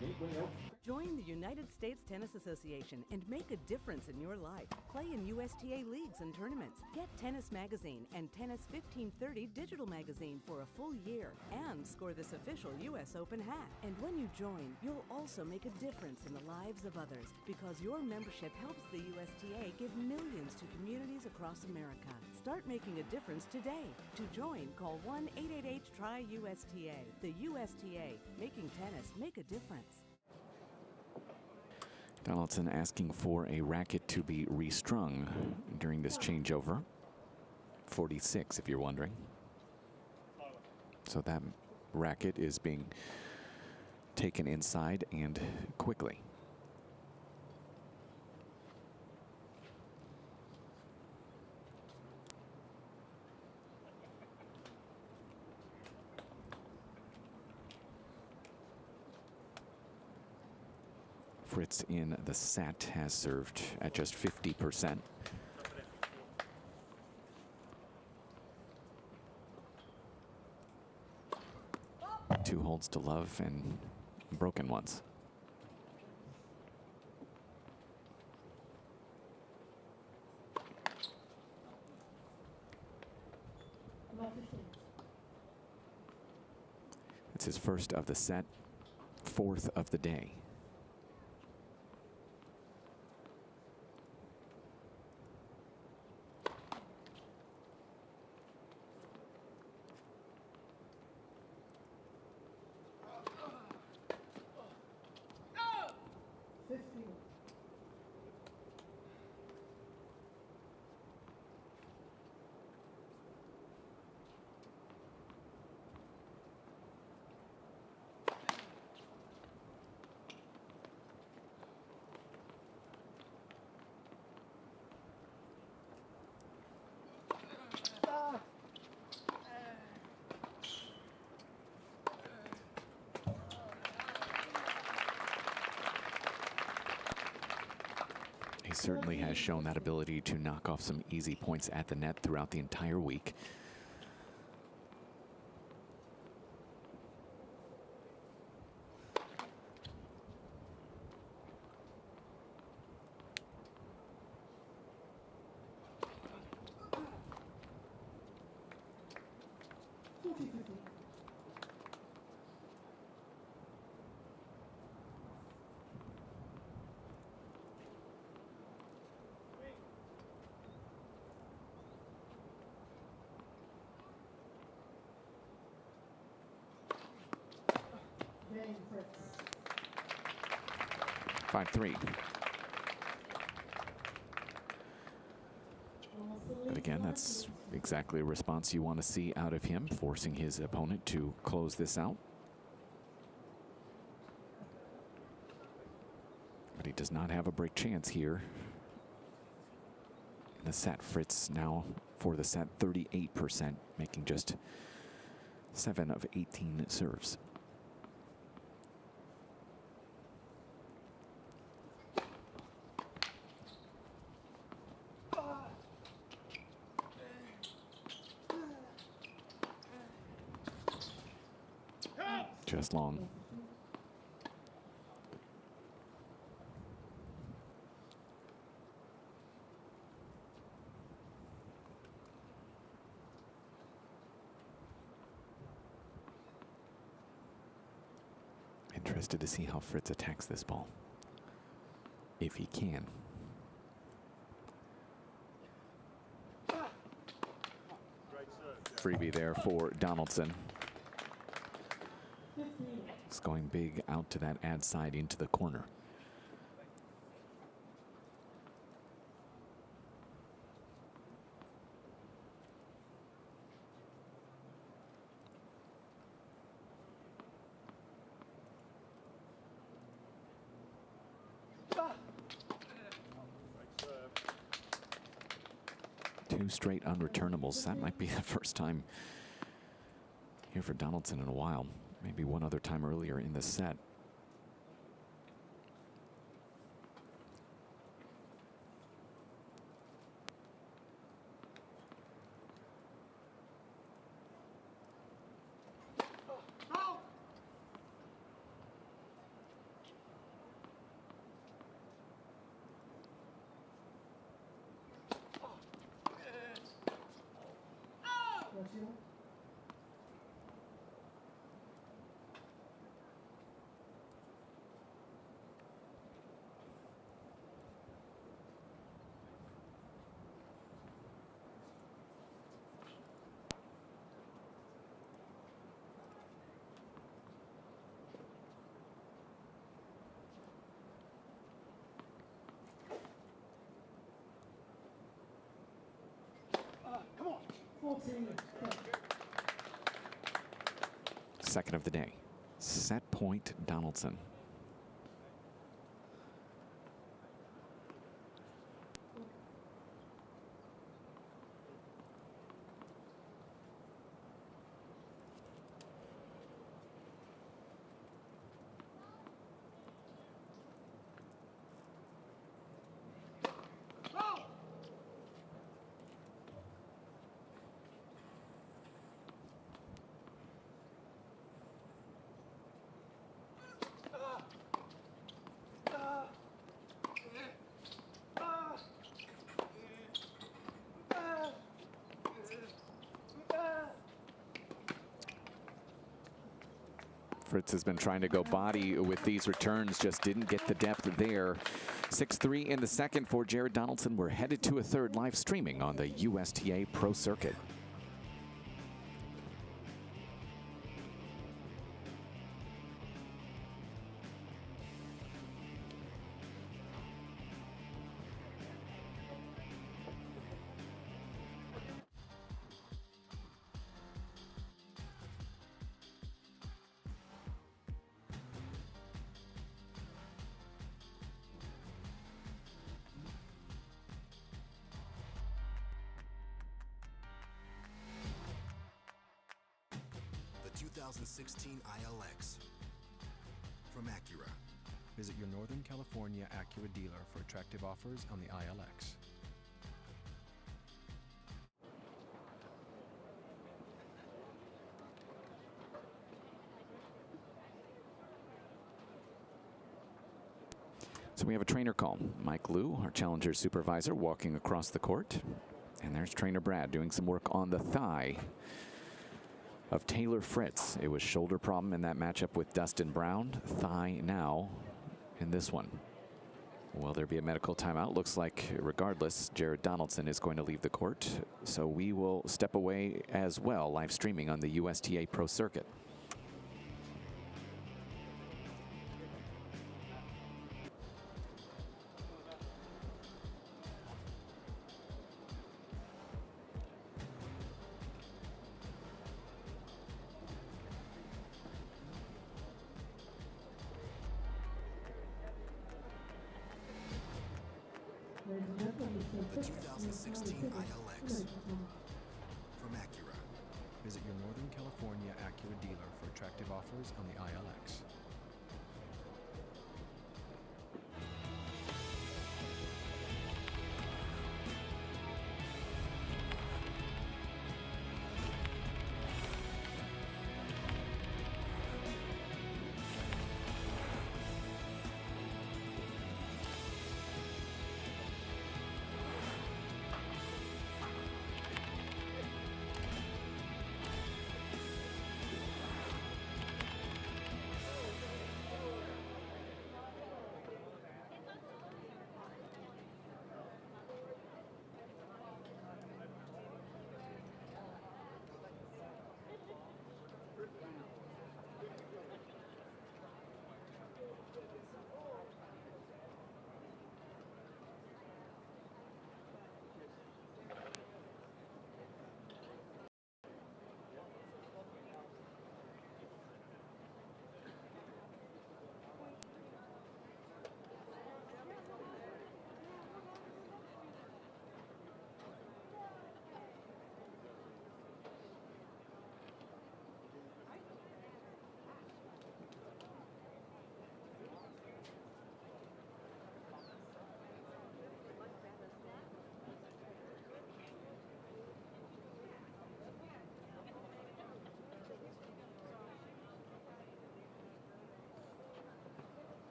Speaker 1: Gateway Oaks.
Speaker 10: Join the United States Tennis Association and make a difference in your life. Play in USTA leagues and tournaments. Get Tennis Magazine and Tennis 1530 digital magazine for a full year and score this official U.S. Open hat. And when you join, you'll also make a difference in the lives of others because your membership helps the USTA give millions to communities across America. Start making a difference today. To join, call 1-888-TRY-USTA. The USTA, making tennis make a difference.
Speaker 3: Donaldson asking for a racket to be restrung during this changeover. 46, if you're wondering. So that racket is being taken inside and quickly. Fritz in the set has served at just 50%. Two holds to love and broken ones. It's his first of the set, fourth of the day. He certainly has shown that ability to knock off some easy points at the net throughout the entire week.
Speaker 2: Fritz.
Speaker 3: 5-3. But again, that's exactly a response you want to see out of him, forcing his opponent to close this out. But he does not have a break chance here in the set. Fritz now for the set 38%, making just 7 of 18 serves. Just long. Interested to see how Fritz attacks this ball, if he can. Freebie there for Donaldson. It's going big out to that ad side into the corner. Two straight unreturnables. That might be the first time here for Donaldson in a while. Maybe one other time earlier in the set. Second of the day. Set point Donaldson. Fritz has been trying to go body with these returns, just didn't get the depth there. 6-3 in the second for Jared Donaldson. We're headed to a third, live streaming on the USTA Pro Circuit.
Speaker 4: The 2016 ILX from Acura.
Speaker 5: Visit your Northern California Acura dealer for attractive offers on the ILX.
Speaker 3: So we have a trainer call. Mike Liu, our challenger supervisor, walking across the court. And there's trainer Brad doing some work on the thigh of Taylor Fritz. It was shoulder problem in that matchup with Dustin Brown. Thigh now in this one. Will there be a medical timeout? Looks like, regardless, Jared Donaldson is going to leave the court. So we will step away as well, live streaming on the USTA Pro Circuit.
Speaker 4: The 2016 ILX from Acura.
Speaker 5: Visit your Northern California Acura dealer for attractive offers on the ILX.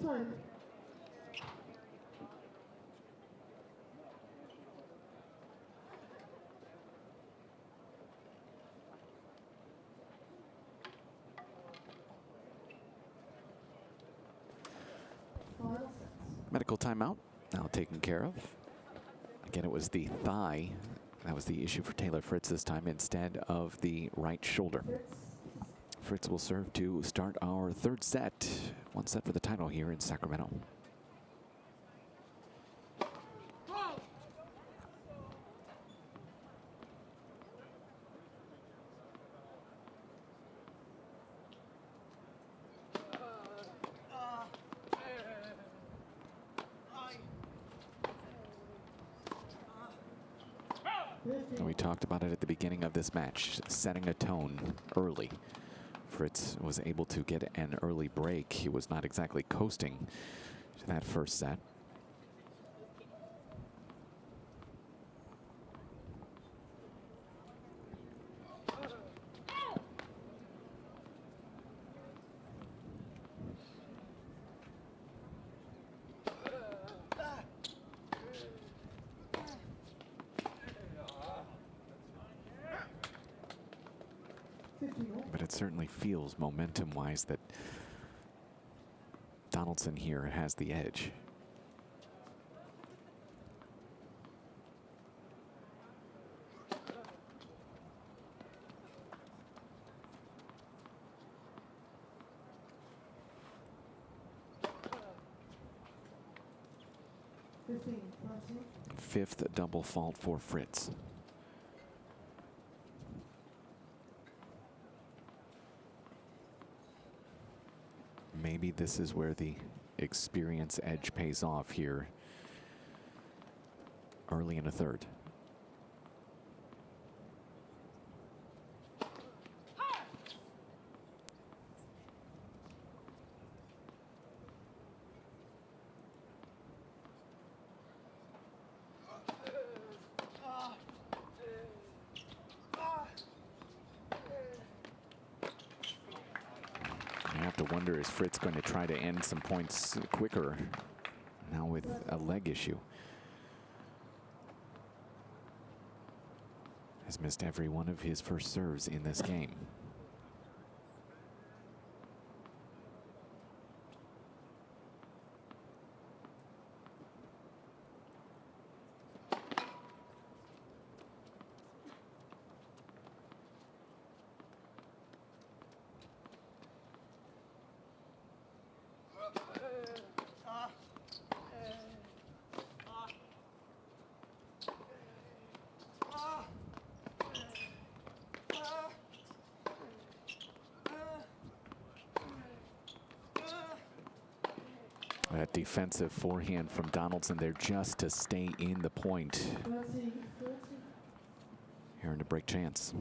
Speaker 2: Time.
Speaker 3: Medical timeout now taken care of. Again, it was the thigh. That was the issue for Taylor Fritz this time instead of the right shoulder. Fritz will serve to start our third set. One set for the title here in Sacramento. And we talked about it at the beginning of this match, setting a tone early. Fritz was able to get an early break. He was not exactly coasting to that first set. But it certainly feels momentum-wise that Donaldson here has the edge. Fifth double fault for Fritz. Maybe this is where the experience edge pays off here early in the third. Wonder, is Fritz going to try to end some points quicker now with a leg issue? Has missed every one of his first serves in this game. That defensive forehand from Donaldson there just to stay in the point. Here in the break chance.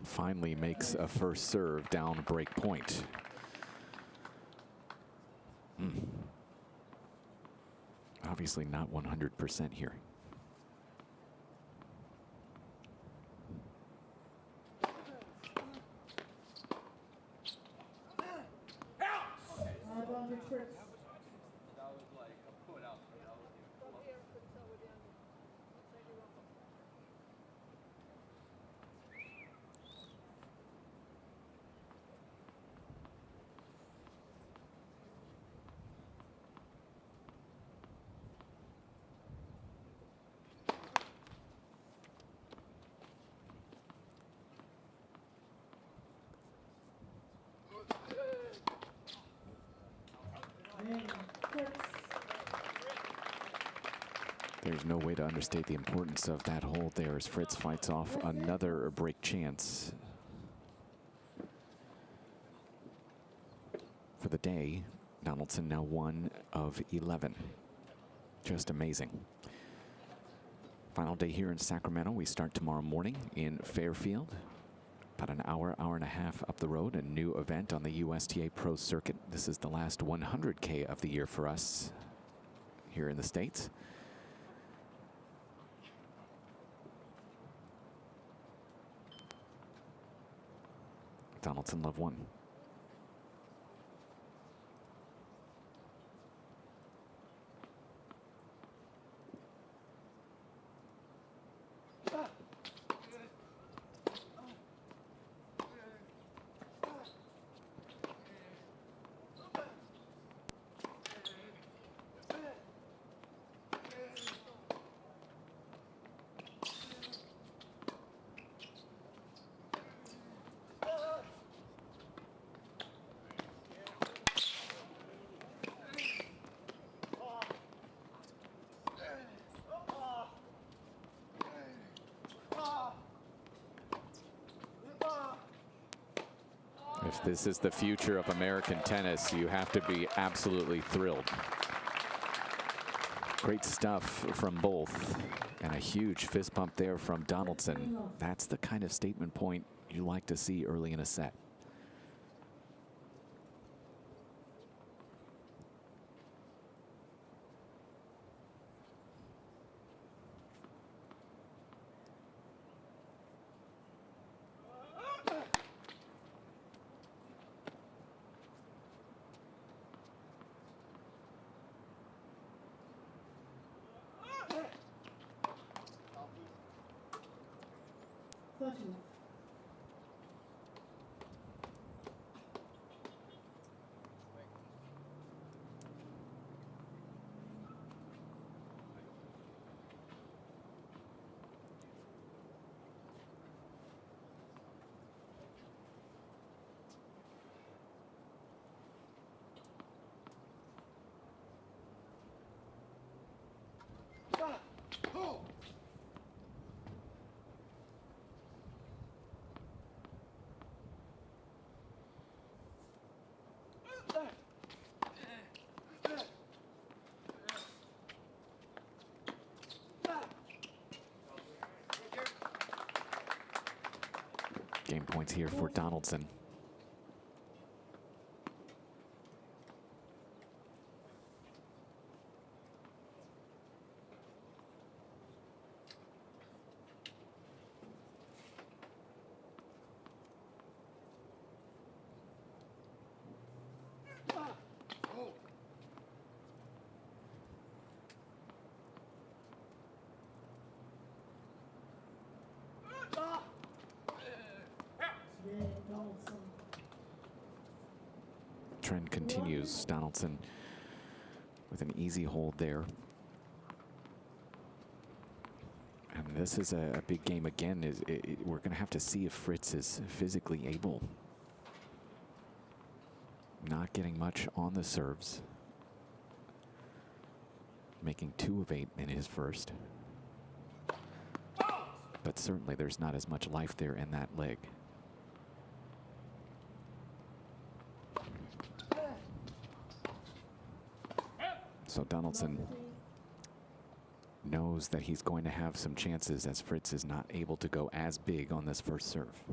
Speaker 3: Finally makes a first serve down break point. Obviously not 100% here. There's no way to understate the importance of that hold there as Fritz fights off another break chance. For the day, Donaldson now 1 of 11. Just amazing. Final day here in Sacramento. We start tomorrow morning in Fairfield. About an hour, hour and a half up the road, a new event on the USTA Pro Circuit. This is the last 100K of the year for us here in the States. Donaldson, love 1. If this is the future of American tennis, you have to be absolutely thrilled. Great stuff from both, and a huge fist pump there from Donaldson. That's the kind of statement point you like to see early in a set. Game points here for Donaldson. Trend continues. Donaldson with an easy hold there. And this is a big game again. We're going to have to see if Fritz is physically able. Not getting much on the serves. Making 2 of 8 in his first. But certainly there's not as much life there in that leg. So Donaldson knows that he's going to have some chances as Fritz is not able to go as big on this first serve.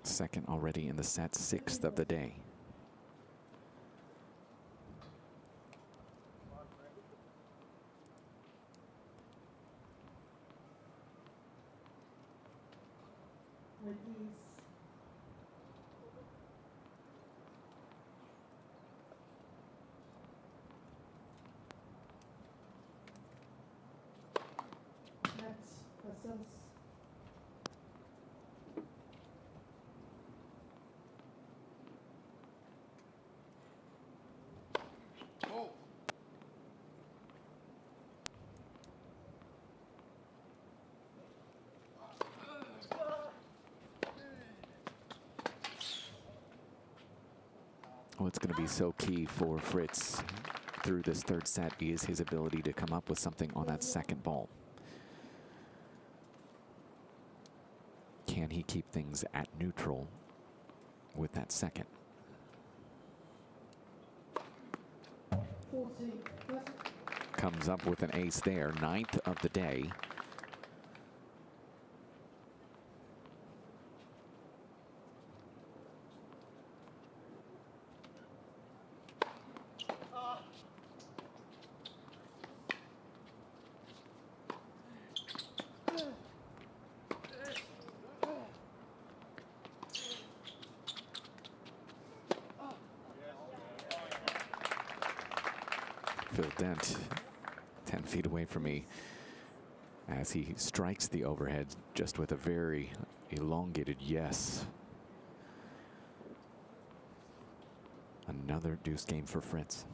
Speaker 3: Second already in the set, 6th of the day.
Speaker 2: service.
Speaker 3: What's going to be so key for Fritz through this third set is his ability to come up with something on that second ball. Can he keep things at neutral with that second?
Speaker 2: 14.
Speaker 3: Comes up with an ace there, 9th of the day. Phil Dent, 10 feet away from me, as he strikes the overhead just with a very elongated yes. Another deuce game for Fritz.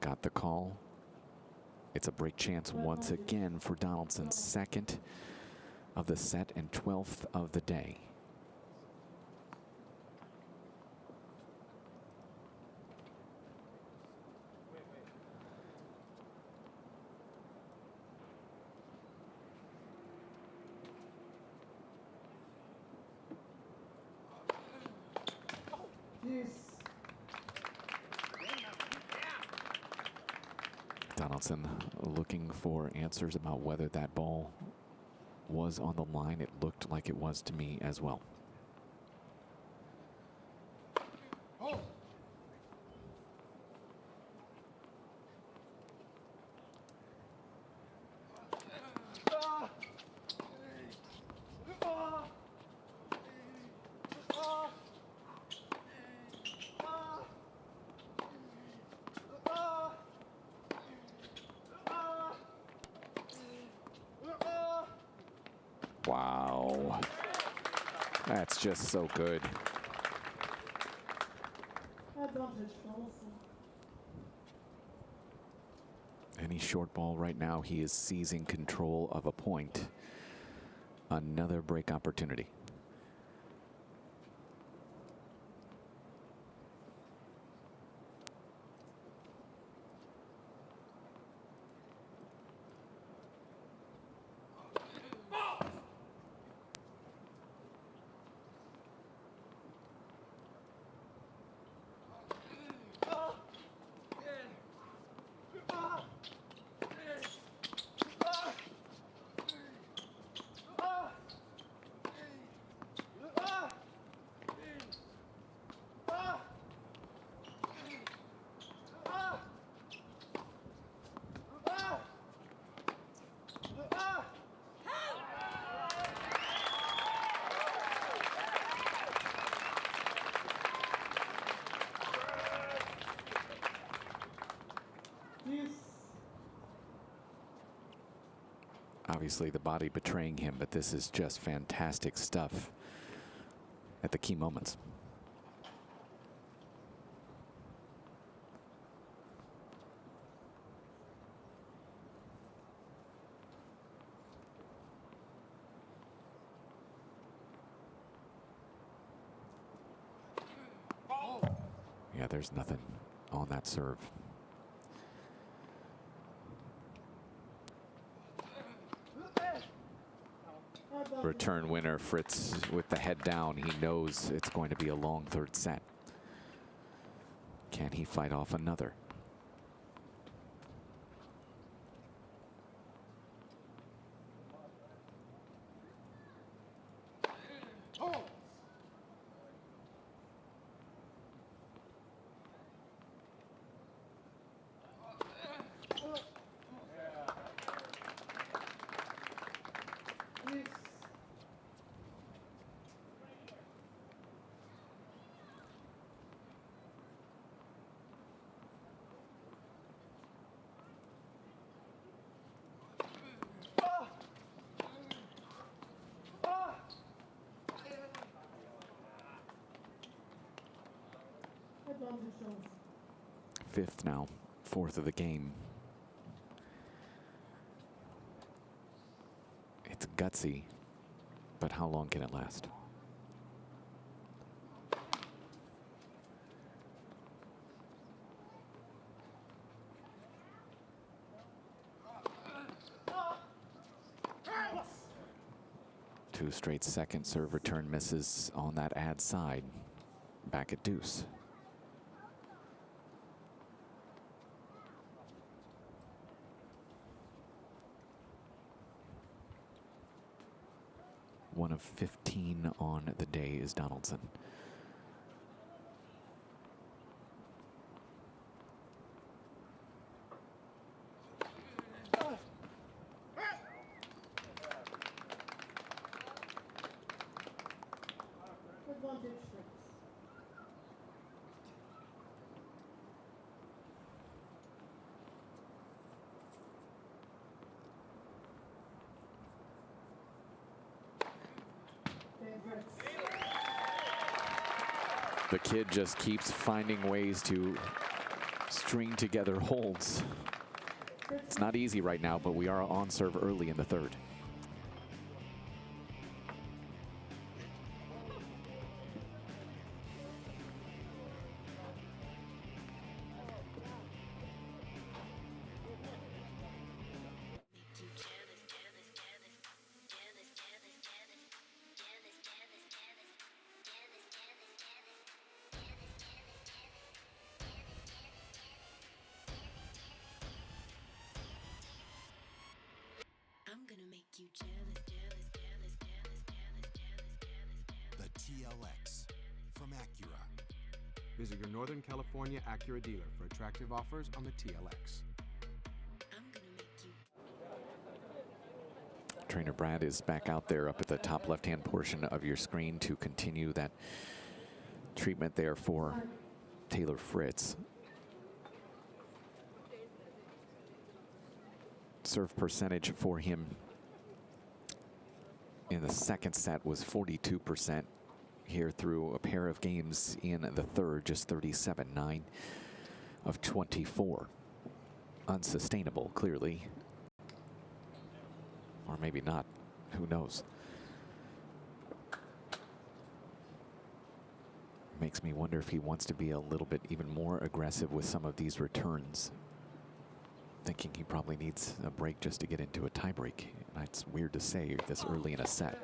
Speaker 3: Got the call. It's a break chance once again for Donaldson. 2nd of the set and 12th of the day. Donaldson looking for answers about whether that ball was on the line. It looked like it was to me as well. Wow. That's just so good.
Speaker 2: Advantage, Donaldson.
Speaker 3: Any short ball right now, he is seizing control of a point. Another break opportunity. Obviously the body betraying him, but this is just fantastic stuff at the key moments. Yeah, there's nothing on that serve. Return winner Fritz with the head down. He knows it's going to be a long third set. Can he fight off another?
Speaker 2: Advantage Donaldson.
Speaker 3: Fifth now, fourth of the game. It's gutsy, but how long can it last? Two straight second serve return misses on that ad side. Back at deuce. One of 15 on the day is Donaldson.
Speaker 2: Advantage Fritz.
Speaker 3: The kid just keeps finding ways to string together holds. It's not easy right now, but we are on serve early in the third.
Speaker 7: I'm gonna make you jealous, jealous, jealous, jealous, jealous, jealous, jealous, jealous.
Speaker 4: The TLX from Acura.
Speaker 5: Visit your Northern California Acura dealer for attractive offers on the TLX.
Speaker 3: Trainer Brad is back out there up at the top left-hand portion of your screen to continue that treatment there for Taylor Fritz. Serve percentage for him in the second set was 42%. Here through a pair of games in the third, just 37, 9 of 24. Unsustainable, clearly. Or maybe not, who knows? Makes me wonder if he wants to be a little bit even more aggressive with some of these returns. Thinking he probably needs a break just to get into a tiebreak. That's weird to say this early in a set.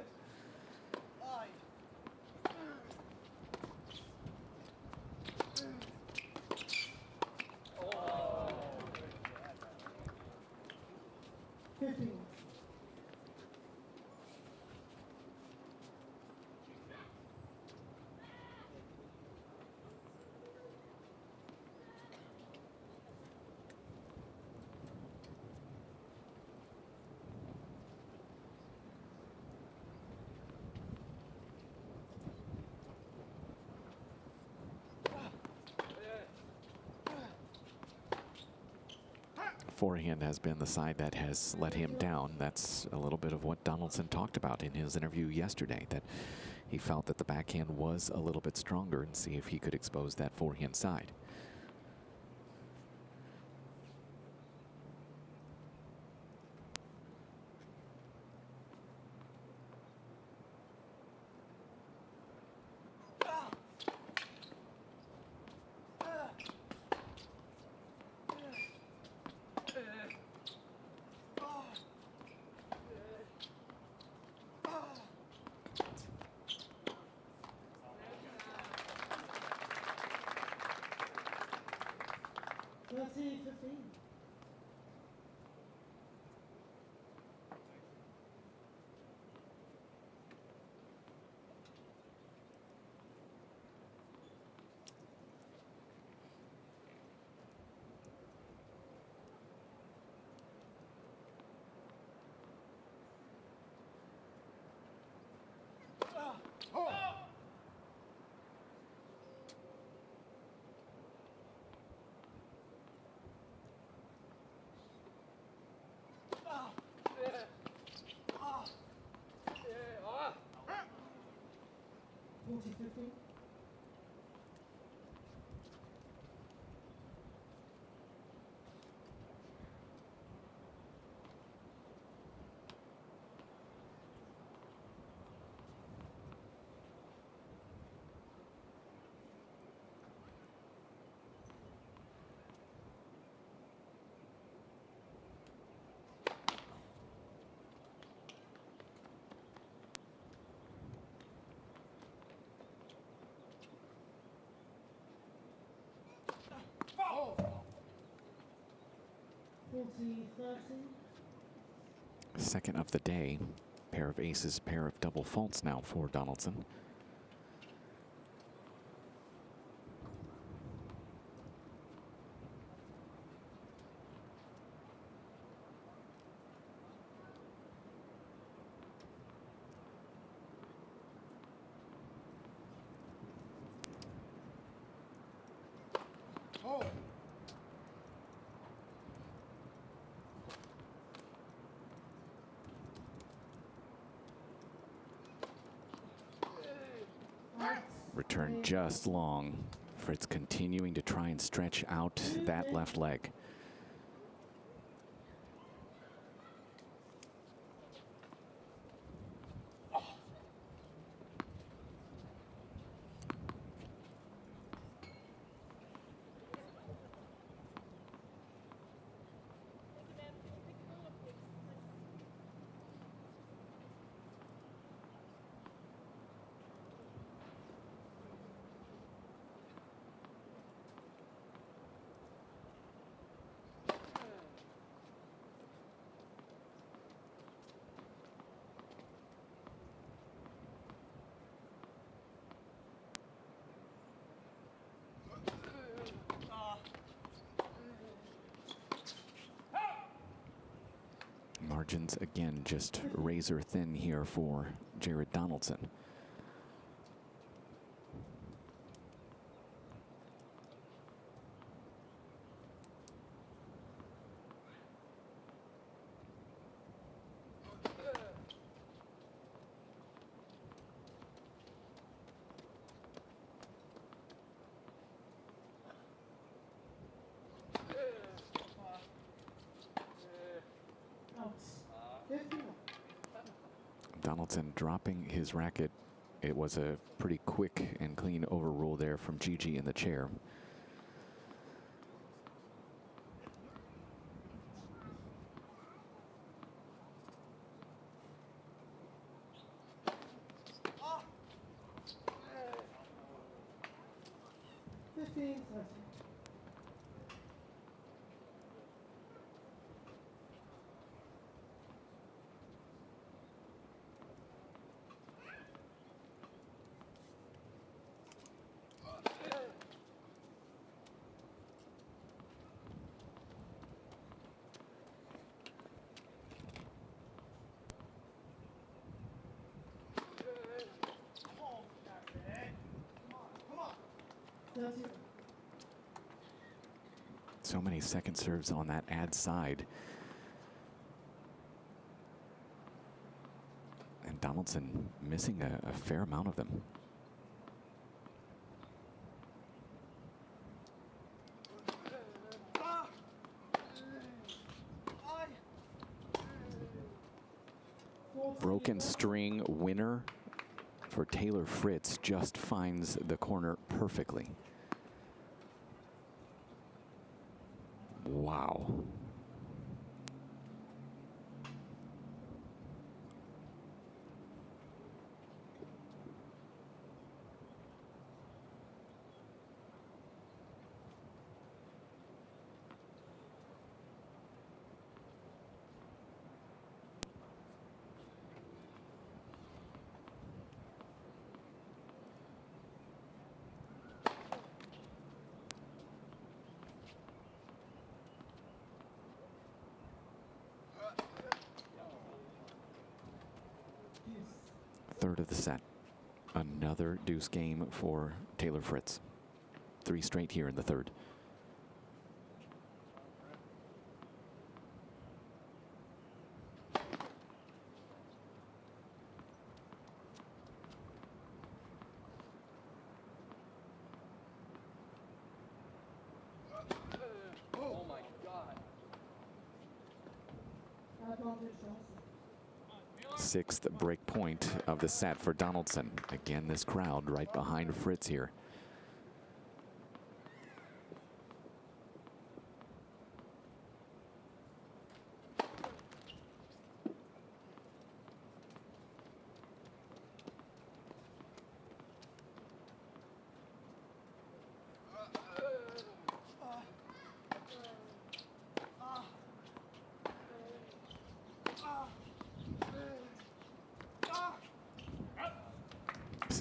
Speaker 3: Forehand has been the side that has let him down. That's a little bit of what Donaldson talked about in his interview yesterday, that he felt that the backhand was a little bit stronger, and see if he could expose that forehand side.
Speaker 2: That's 15. 40-30.
Speaker 3: Second of the day. Pair of aces, pair of double faults now for Donaldson. Return just long. Fritz continuing to try and stretch out that left leg. Margins again just razor thin here for Jared Donaldson. Donaldson dropping his racket. It was a pretty quick and clean overrule there from Gigi in the chair. So many second serves on that ad side. And Donaldson missing a fair amount of them. Broken string winner for Taylor Fritz, just finds the corner perfectly. Wow. Third of the set. Another deuce game for Taylor Fritz. 3 straight here in the third.
Speaker 6: Oh my God.
Speaker 3: Sixth break point of the set for Donaldson. Again, this crowd right behind Fritz here.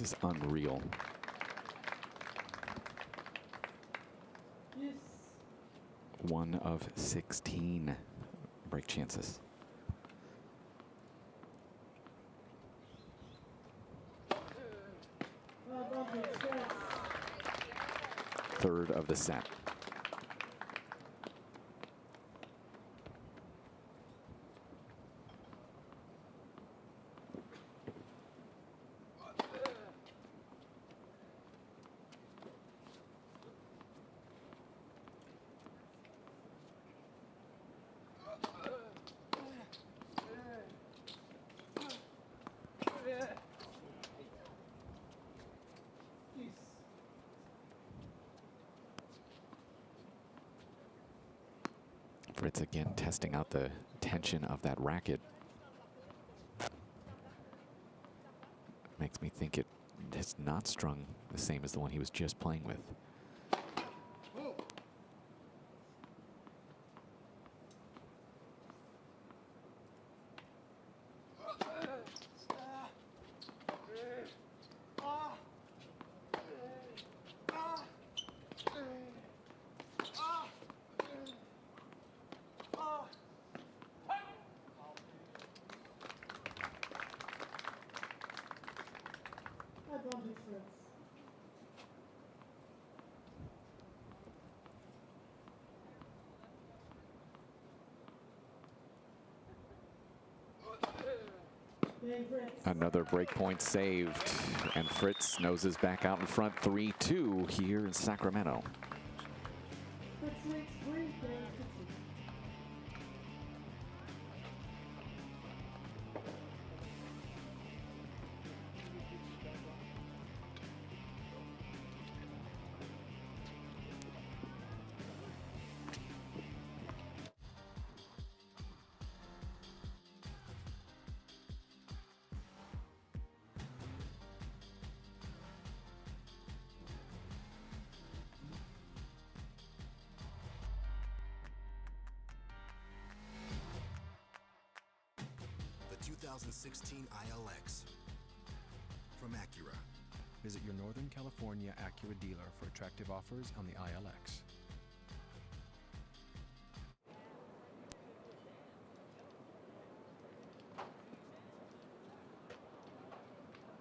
Speaker 3: is unreal.
Speaker 2: Yes.
Speaker 3: 1 of 16 break chances. Third of the set. Fritz again testing out the tension of that racket. Makes me think it is not strung the same as the one he was just playing with.
Speaker 2: Advantage Fritz.
Speaker 3: Another break point saved, and Fritz noses back out in front 3-2 here in Sacramento.
Speaker 2: Fritz leads 3 games to 2.
Speaker 4: The 2016 ILX from Acura.
Speaker 5: Visit your Northern California Acura dealer for attractive offers on the ILX.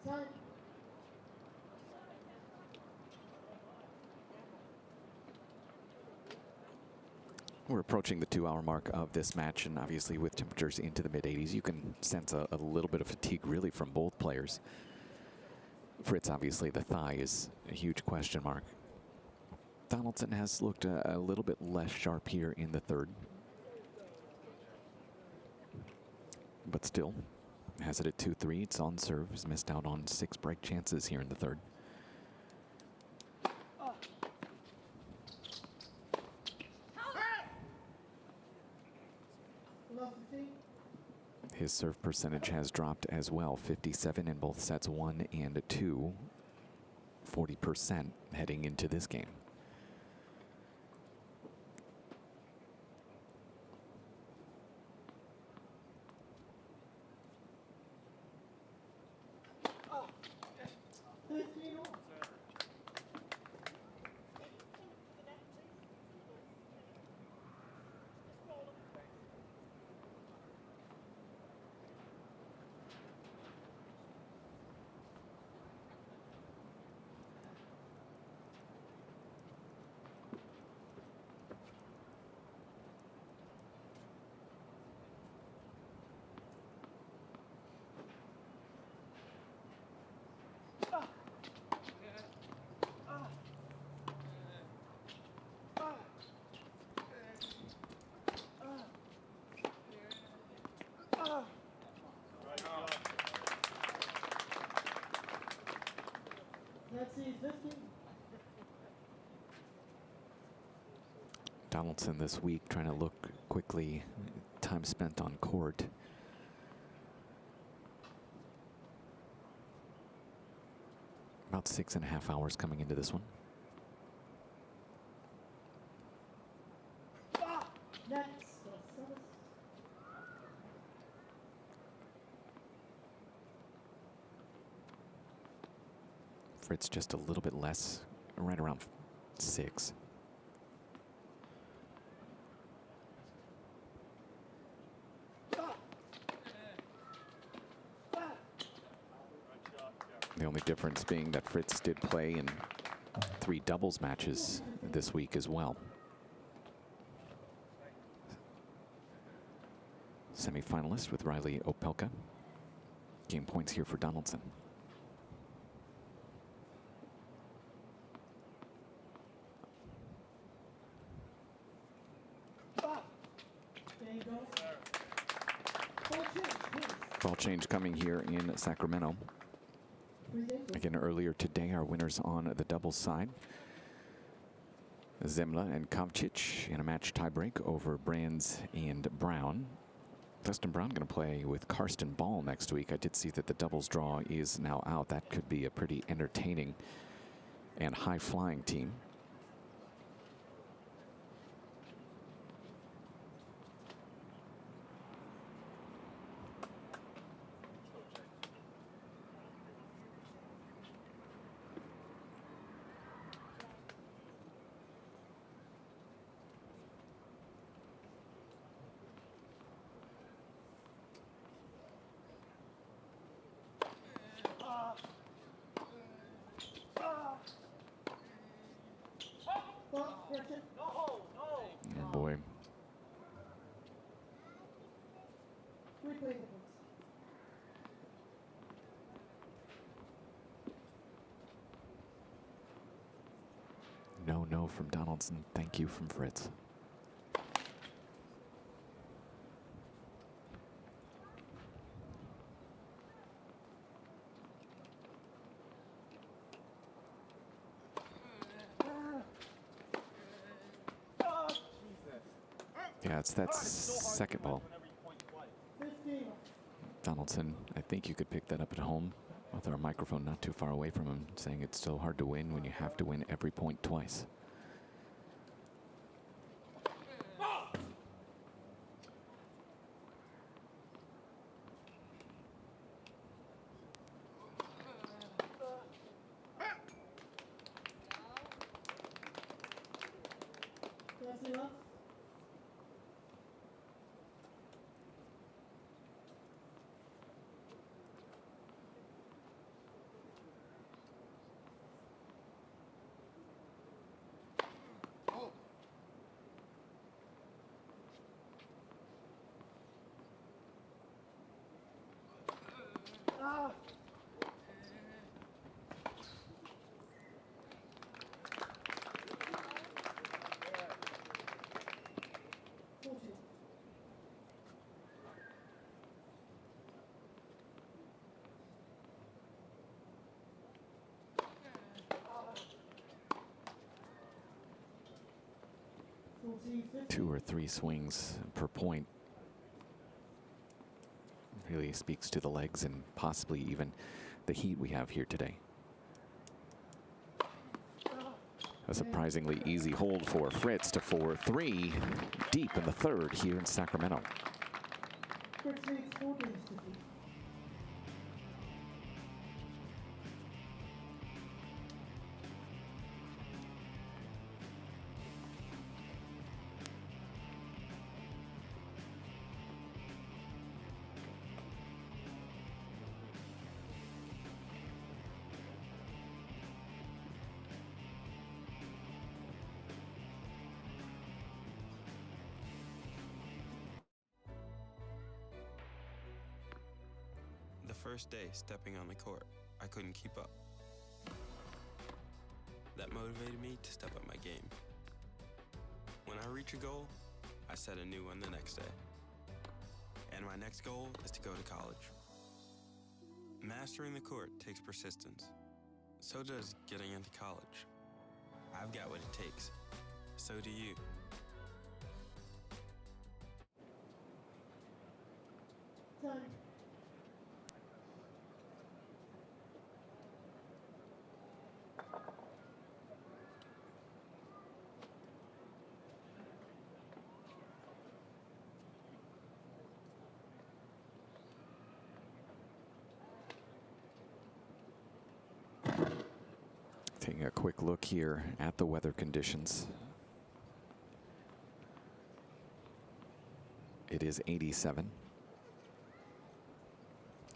Speaker 2: Time.
Speaker 3: We're approaching the 2-hour mark of this match, and obviously with temperatures into the mid-80s, you can sense a little bit of fatigue really from both players. Fritz, obviously, the thigh is a huge question mark. Donaldson has looked a little bit less sharp here in the third, but still has it at 2-3. It's on serve. He's missed out on 6 break chances here in the third. His serve percentage has dropped as well, 57 in both sets 1 and 2, 40% heading into this game. Donaldson this week trying to look quickly, time spent on court. About 6.5 hours coming into this one.
Speaker 2: Next.
Speaker 3: Fritz just a little bit less, right around 6. The only difference being that Fritz did play in 3 doubles matches this week as well. Semi-finalist with Riley Opelka. Game points here for Donaldson. Ball change coming here in Sacramento. Again, earlier today, our winners on the doubles side. Zemla and Kavcic in a match tiebreak over Brands and Brown. Dustin Brown going to play with Karsten Ball next week. I did see that the doubles draw is now out. That could be a pretty entertaining and high-flying team. Oh boy. No from Donaldson. Thank you from Fritz. Yeah, it's that second ball. Donaldson, I think you could pick that up at home with our microphone not too far away from him, saying it's so hard to win when you have to win every point twice. Two or three swings per point really speaks to the legs and possibly even the heat we have here today. A surprisingly easy hold for Fritz to 4-3 deep in the third here in Sacramento.
Speaker 8: The first day stepping on the court, I couldn't keep up. That motivated me to step up my game. When I reach a goal, I set a new one the next day. And my next goal is to go to college. Mastering the court takes persistence. So does getting into college. I've got what it takes. So do you.
Speaker 2: Time.
Speaker 3: Taking a quick look here at the weather conditions. It is 87.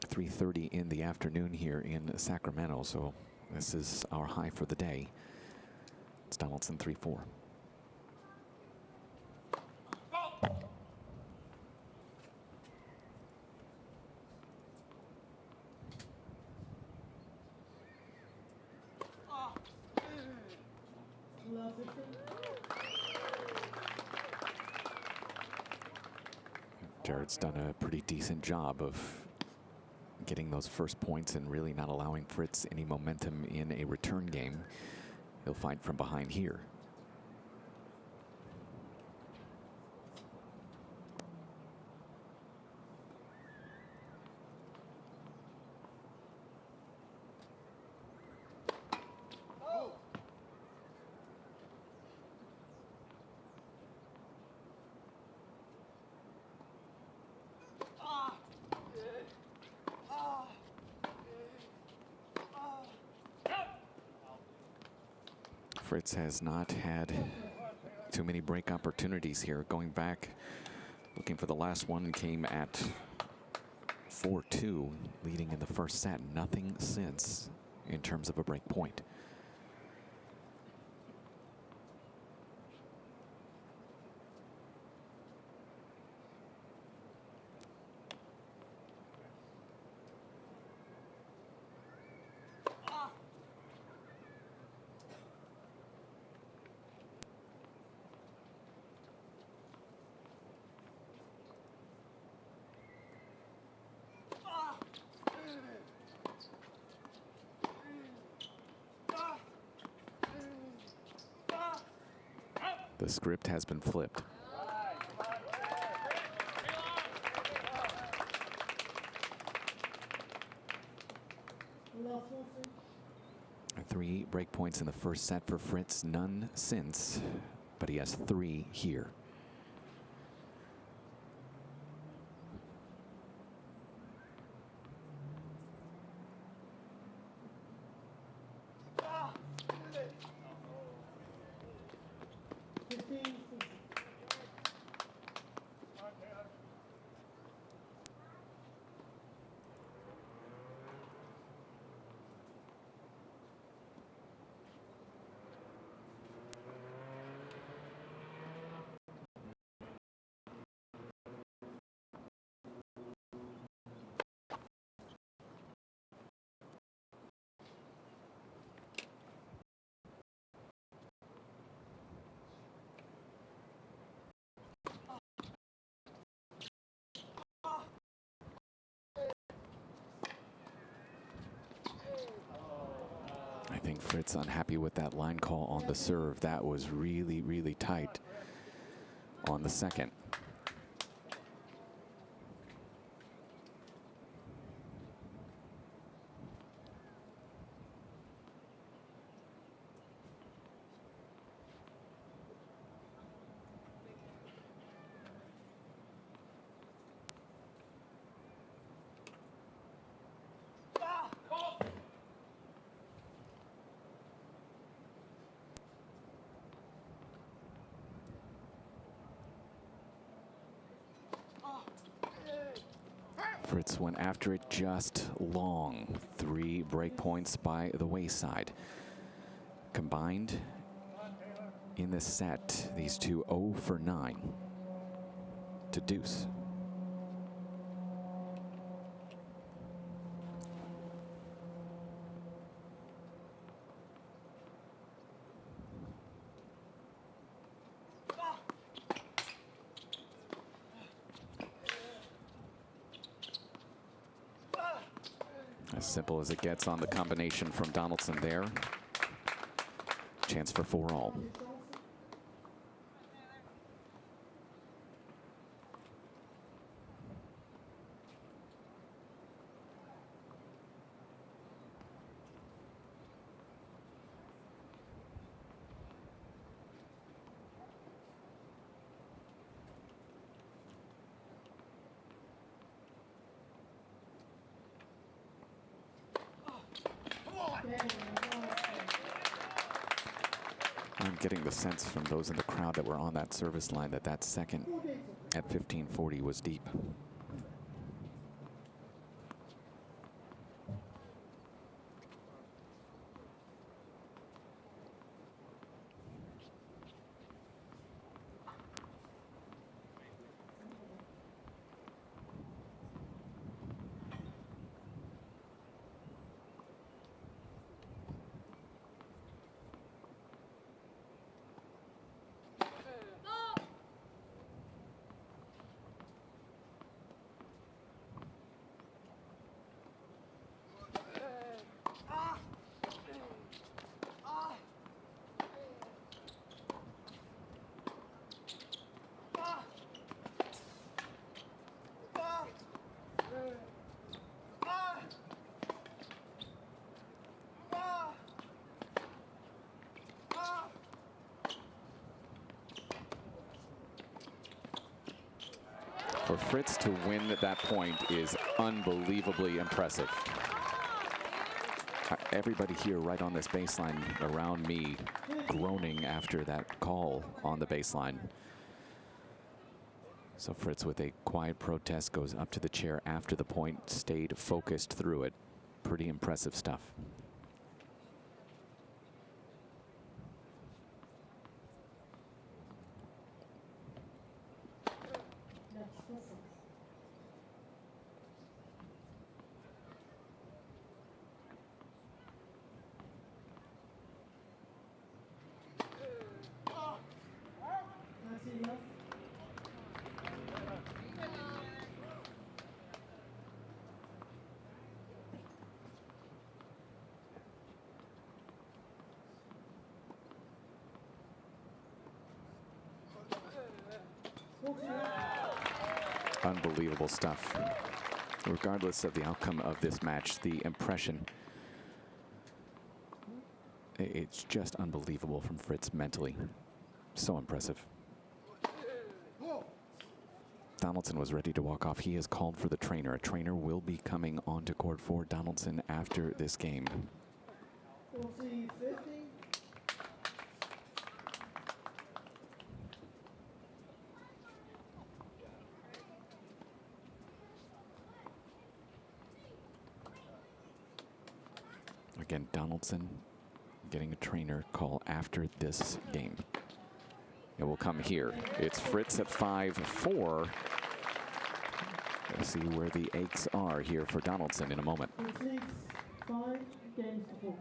Speaker 3: 3:30 in the afternoon here in Sacramento, so this is our high for the day. It's Donaldson 3-4. Jared's done a pretty decent job of getting those first points and really not allowing Fritz any momentum in a return game. He'll fight from behind here. Fritz has not had too many break opportunities here. Going back, looking for the last one, came at 4-2, leading in the first set. Nothing since in terms of a break point. The script has been flipped. Three break points in the first set for Fritz, none since, but he has 3 here. I think Fritz unhappy with that line call on the serve. That was really, really tight on the second. Fritz went after it just long. 3 break points by the wayside. Combined in this set, these two 0 for 9 to deuce. As simple as it gets on the combination from Donaldson there. Chance for 4-all. getting the sense from those in the crowd that were on that service line that that second at 1540 was deep. For Fritz to win at that point is unbelievably impressive. Everybody here right on this baseline around me groaning after that call on the baseline. So Fritz, with a quiet protest, goes up to the chair after the point, stayed focused through it. Pretty impressive stuff. Unbelievable stuff. Regardless of the outcome of this match, the impression, it's just unbelievable from Fritz mentally. So impressive. Donaldson was ready to walk off. He has called for the trainer. A trainer will be coming onto court for Donaldson after this game.
Speaker 2: 40-50.
Speaker 3: Again, Donaldson getting a trainer call after this game. It will come here. It's Fritz at 5-4. Let's see where the aches are here for Donaldson in a moment.
Speaker 2: It takes 5 games to 4.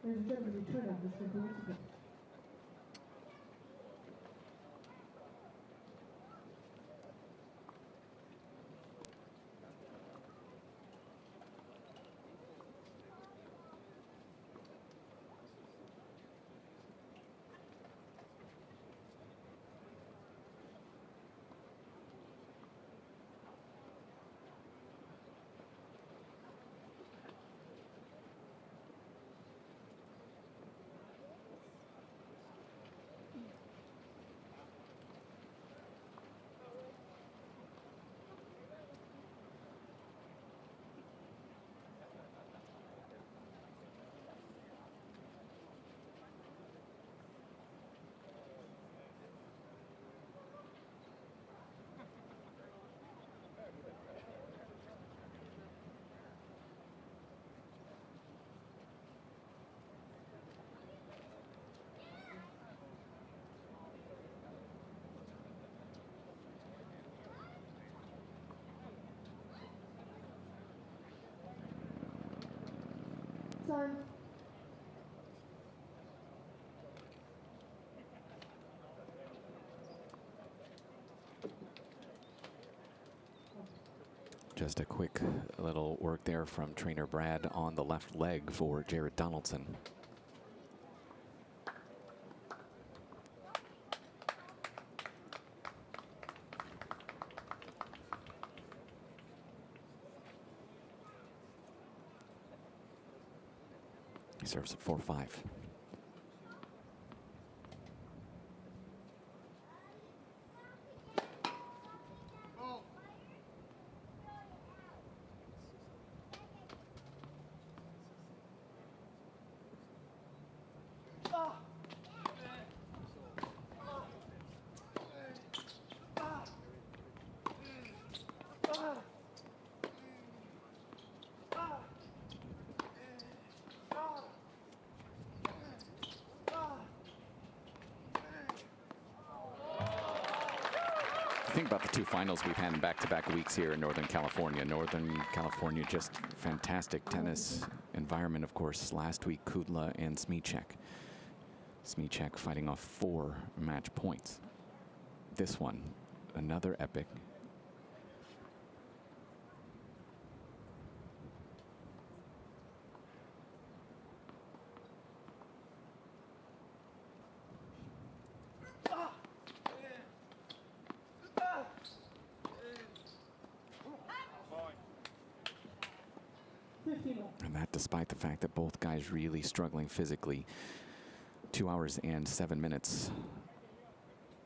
Speaker 2: Ladies and gentlemen, the turnout has been permitted. Time.
Speaker 3: Just a quick little work there from trainer Brad on the left leg for Jared Donaldson. He serves at 4-5. Think about the two finals we've had in back-to-back weeks here in Northern California. Northern California, just fantastic tennis environment, of course. Last week, Kudla and Smichek. Smichek fighting off 4 match points. This one, another epic. And that despite the fact that both guys really struggling physically. 2 hours and 7 minutes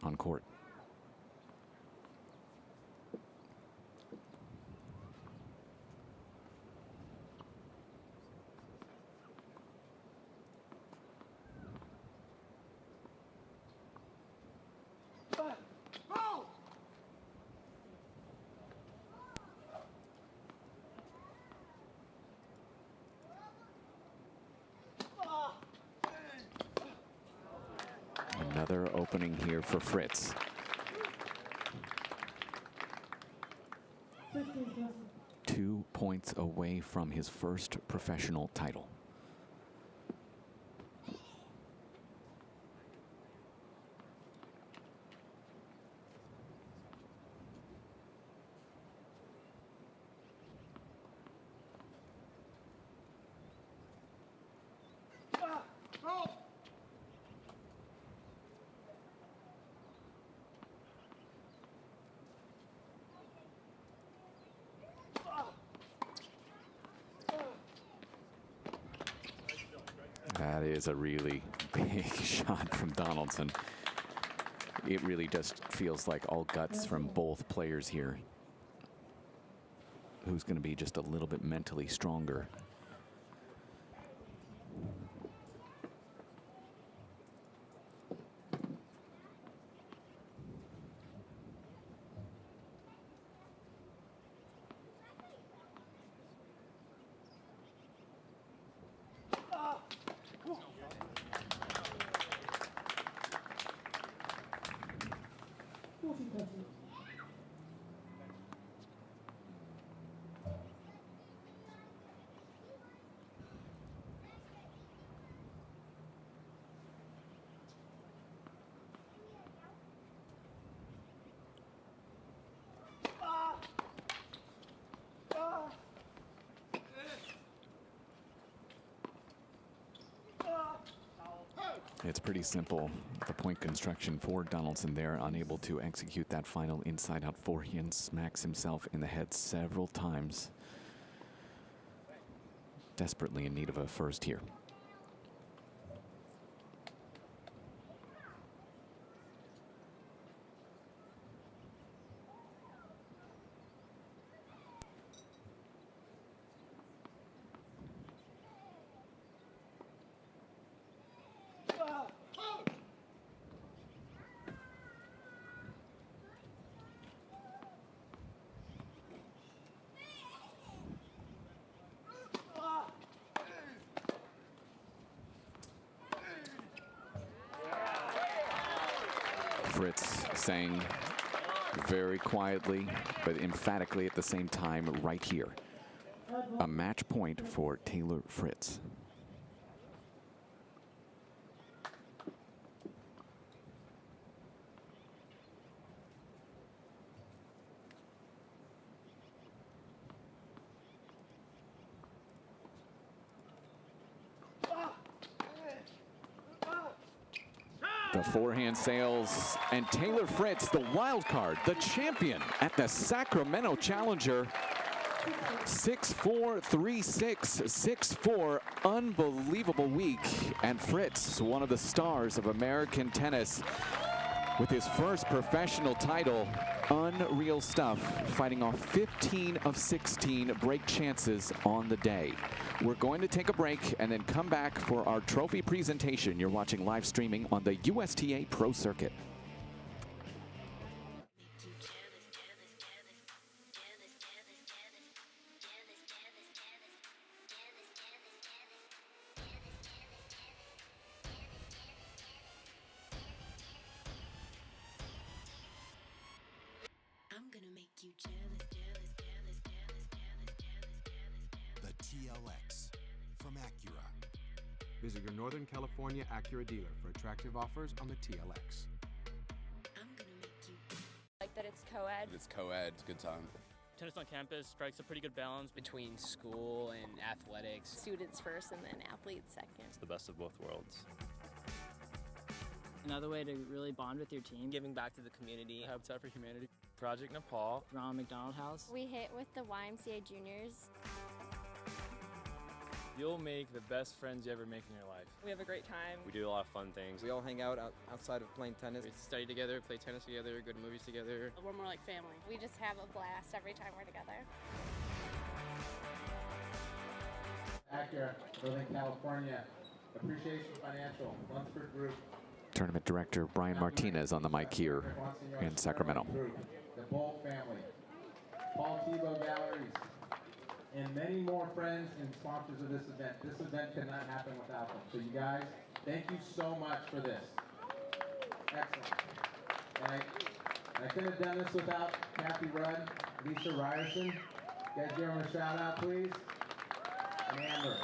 Speaker 3: on court. Another opening here for Fritz. 2 points away from his first professional title. That is a really big shot from Donaldson. It really just feels like all guts from both players here. Who's going to be just a little bit mentally stronger? It's pretty simple, the point construction for Donaldson there, unable to execute that final inside-out forehand, smacks himself in the head several times. Desperately in need of a first here. Fritz saying very quietly, but emphatically at the same time, right here. A match point for Taylor Fritz. The forehand sails, and Taylor Fritz, the wild card, the champion at the Sacremento Challenger. 6-4, 3-6, 6-4, unbelievable week. And Fritz, one of the stars of American tennis, with his first professional title. Unreal stuff, fighting off 15 of 16 break chances on the day. We're going to take a break and then come back for our trophy presentation. You're watching live streaming on the USTA Pro Circuit.
Speaker 7: I'm gonna make you jealous, jealous, jealous, jealous, jealous, jealous, jealous, jealous.
Speaker 4: The TLX from Acura.
Speaker 5: Visit your Northern California Acura dealer for attractive offers on the TLX.
Speaker 7: I'm gonna make you.
Speaker 9: Like that it's co-ed.
Speaker 13: It's co-ed, it's a good time.
Speaker 11: Tennis on campus strikes a pretty good balance
Speaker 12: between school and athletics.
Speaker 9: Students first and then athletes second.
Speaker 13: It's the best of both worlds.
Speaker 14: Another way to really bond with your team.
Speaker 15: Giving back to the community.
Speaker 16: Habitat for Humanity, Project Nepal.
Speaker 14: Ronald McDonald House.
Speaker 9: We hit with the YMCA juniors.
Speaker 16: You'll make the best friends you ever make in your life.
Speaker 15: We have a great time.
Speaker 13: We do a lot of fun things.
Speaker 15: We all hang out outside of playing tennis.
Speaker 11: We study together, play tennis together, go to movies together.
Speaker 9: We're more like family. We just have a blast every time we're together.
Speaker 1: Acura, Northern California, Appreciation Financial, Lunsford Group.
Speaker 3: Tournament director Brian Martinez on the mic here in Sacramento.
Speaker 1: The Bolt family, Paul Tebow Galleries, and many more friends and sponsors of this event. This event could not happen without them. So you guys, thank you so much for this. Excellent. And I couldn't have done this without Kathy Rudd, Lisa Ryerson. You guys give them a shout out, please. And Amber.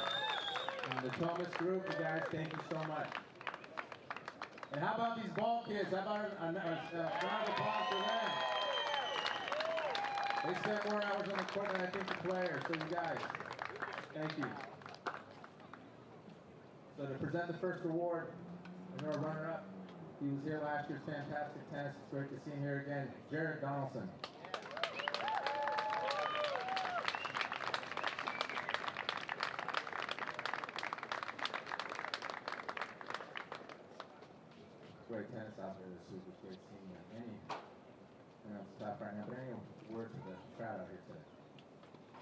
Speaker 1: And the Thomas group, you guys, thank you so much. And how about these ball kids? How about a round of applause for them? They spent more hours on the court than I think the players. So you guys, thank you. So to present the first award, we have a runner-up. He was here last year's fantastic tennis. It's great to see him here again. Jared Donaldson. Great tennis out there this week. It's great seeing you. Any, it's tough right now, but any words for the crowd out here today?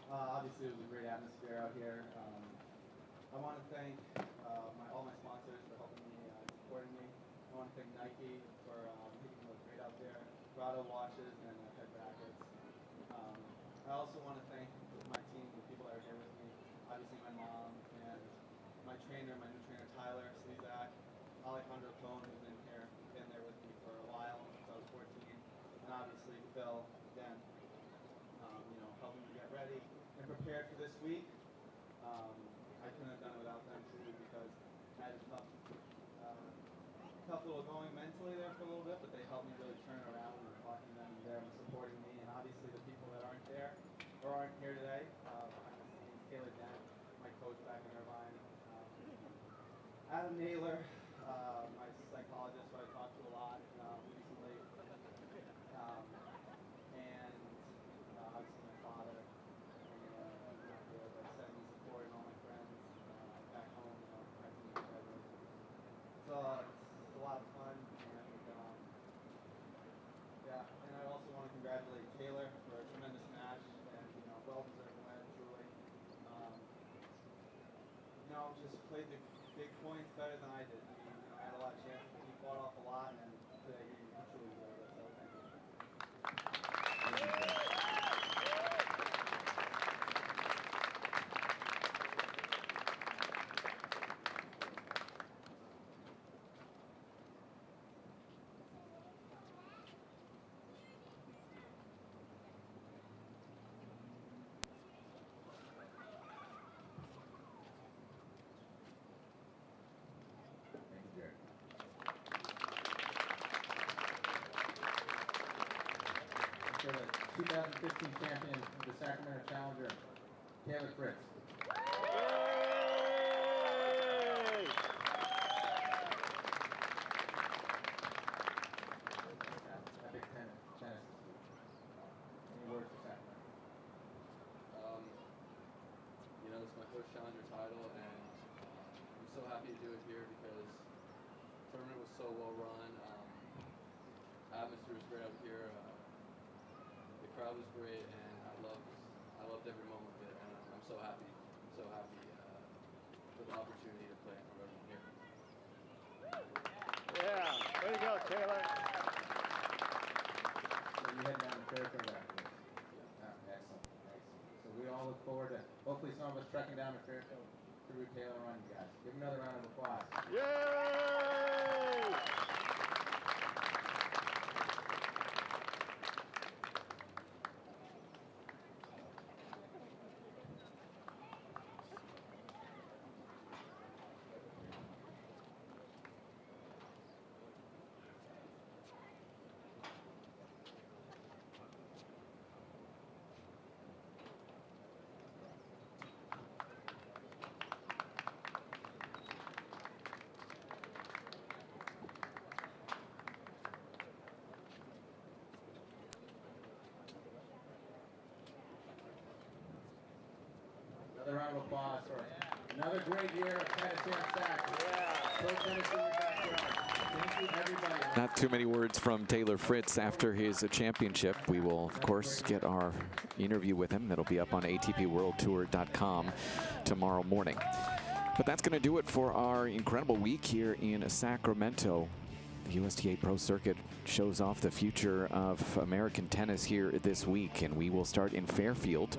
Speaker 6: Obviously, it was a great atmosphere out here. I want to thank all my sponsors for helping me, supporting me. I want to thank Nike for making me look great out there, Grotto watches, and head brackets. I also want to thank my team, the people that are here with me. Obviously, my mom and my trainer, my new trainer Tyler, Slezak, Alejandro Cohn, who's been there with me for a while since I was 14, and obviously Phil, again, helping me get ready and prepared for this week. I couldn't have done it without them too, because I had a tough little going mentally there for a little bit, but they helped me really turn around and talking to them and there and supporting me, and obviously the people that aren't there or aren't here today, behind the scenes, Taylor Dent, my coach back in Irvine, Adam Naylor, my psychologist who I talked to a lot recently, and obviously my father, and the 70 support and all my friends back home, my team together. So it's a lot of fun, and and I also want to congratulate Taylor for a tremendous match, and well-deserved win, truly. Just played the big points better than I did. I had a lot of chances, but he fought off a lot, and today he truly deserved it, so thank you.
Speaker 1: For the 2015 champion of the Sacremento Challenger, Taylor Fritz. Epic tennis this week. Any words for Sacramento?
Speaker 17: This is my first Challenger title, and I'm so happy to do it here because the tournament was so well run. Atmosphere was great out here. The crowd was great, and I loved every moment of it, and I'm so happy for the opportunity to play in front of everyone here.
Speaker 6: Yeah, way to go, Taylor.
Speaker 1: So you head down to Fairfield after this? Yeah. Excellent. So we all look forward to, hopefully some of us trekking down to Fairfield to root Taylor on you guys. Give him another round of applause.
Speaker 6: Yay!
Speaker 1: of applause for another great year of tennis here in Sac. Pro tennis in your backyard. Thank you, everybody.
Speaker 3: Not too many words from Taylor Fritz after his championship. We will, of course, get our interview with him. That'll be up on ATPWorldTour.com tomorrow morning. But that's going to do it for our incredible week here in Sacramento. The USTA Pro Circuit shows off the future of American tennis here this week, and we will start in Fairfield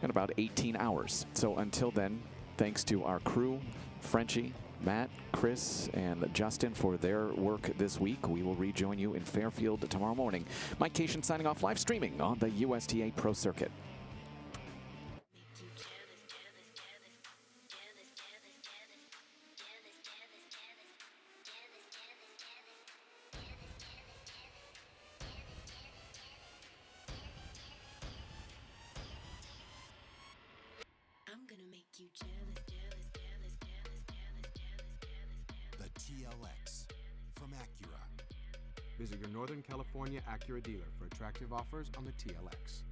Speaker 3: in about 18 hours. So until then, thanks to our crew, Frenchie, Matt, Chris, and Justin for their work this week. We will rejoin you in Fairfield tomorrow morning. Mike Cation signing off, live streaming on the USTA Pro Circuit.
Speaker 7: I'm gonna make you jealous, jealous, jealous, jealous, jealous, jealous, jealous, jealous.
Speaker 4: The TLX from Acura.
Speaker 5: Visit your Northern California Acura dealer for attractive offers on the TLX.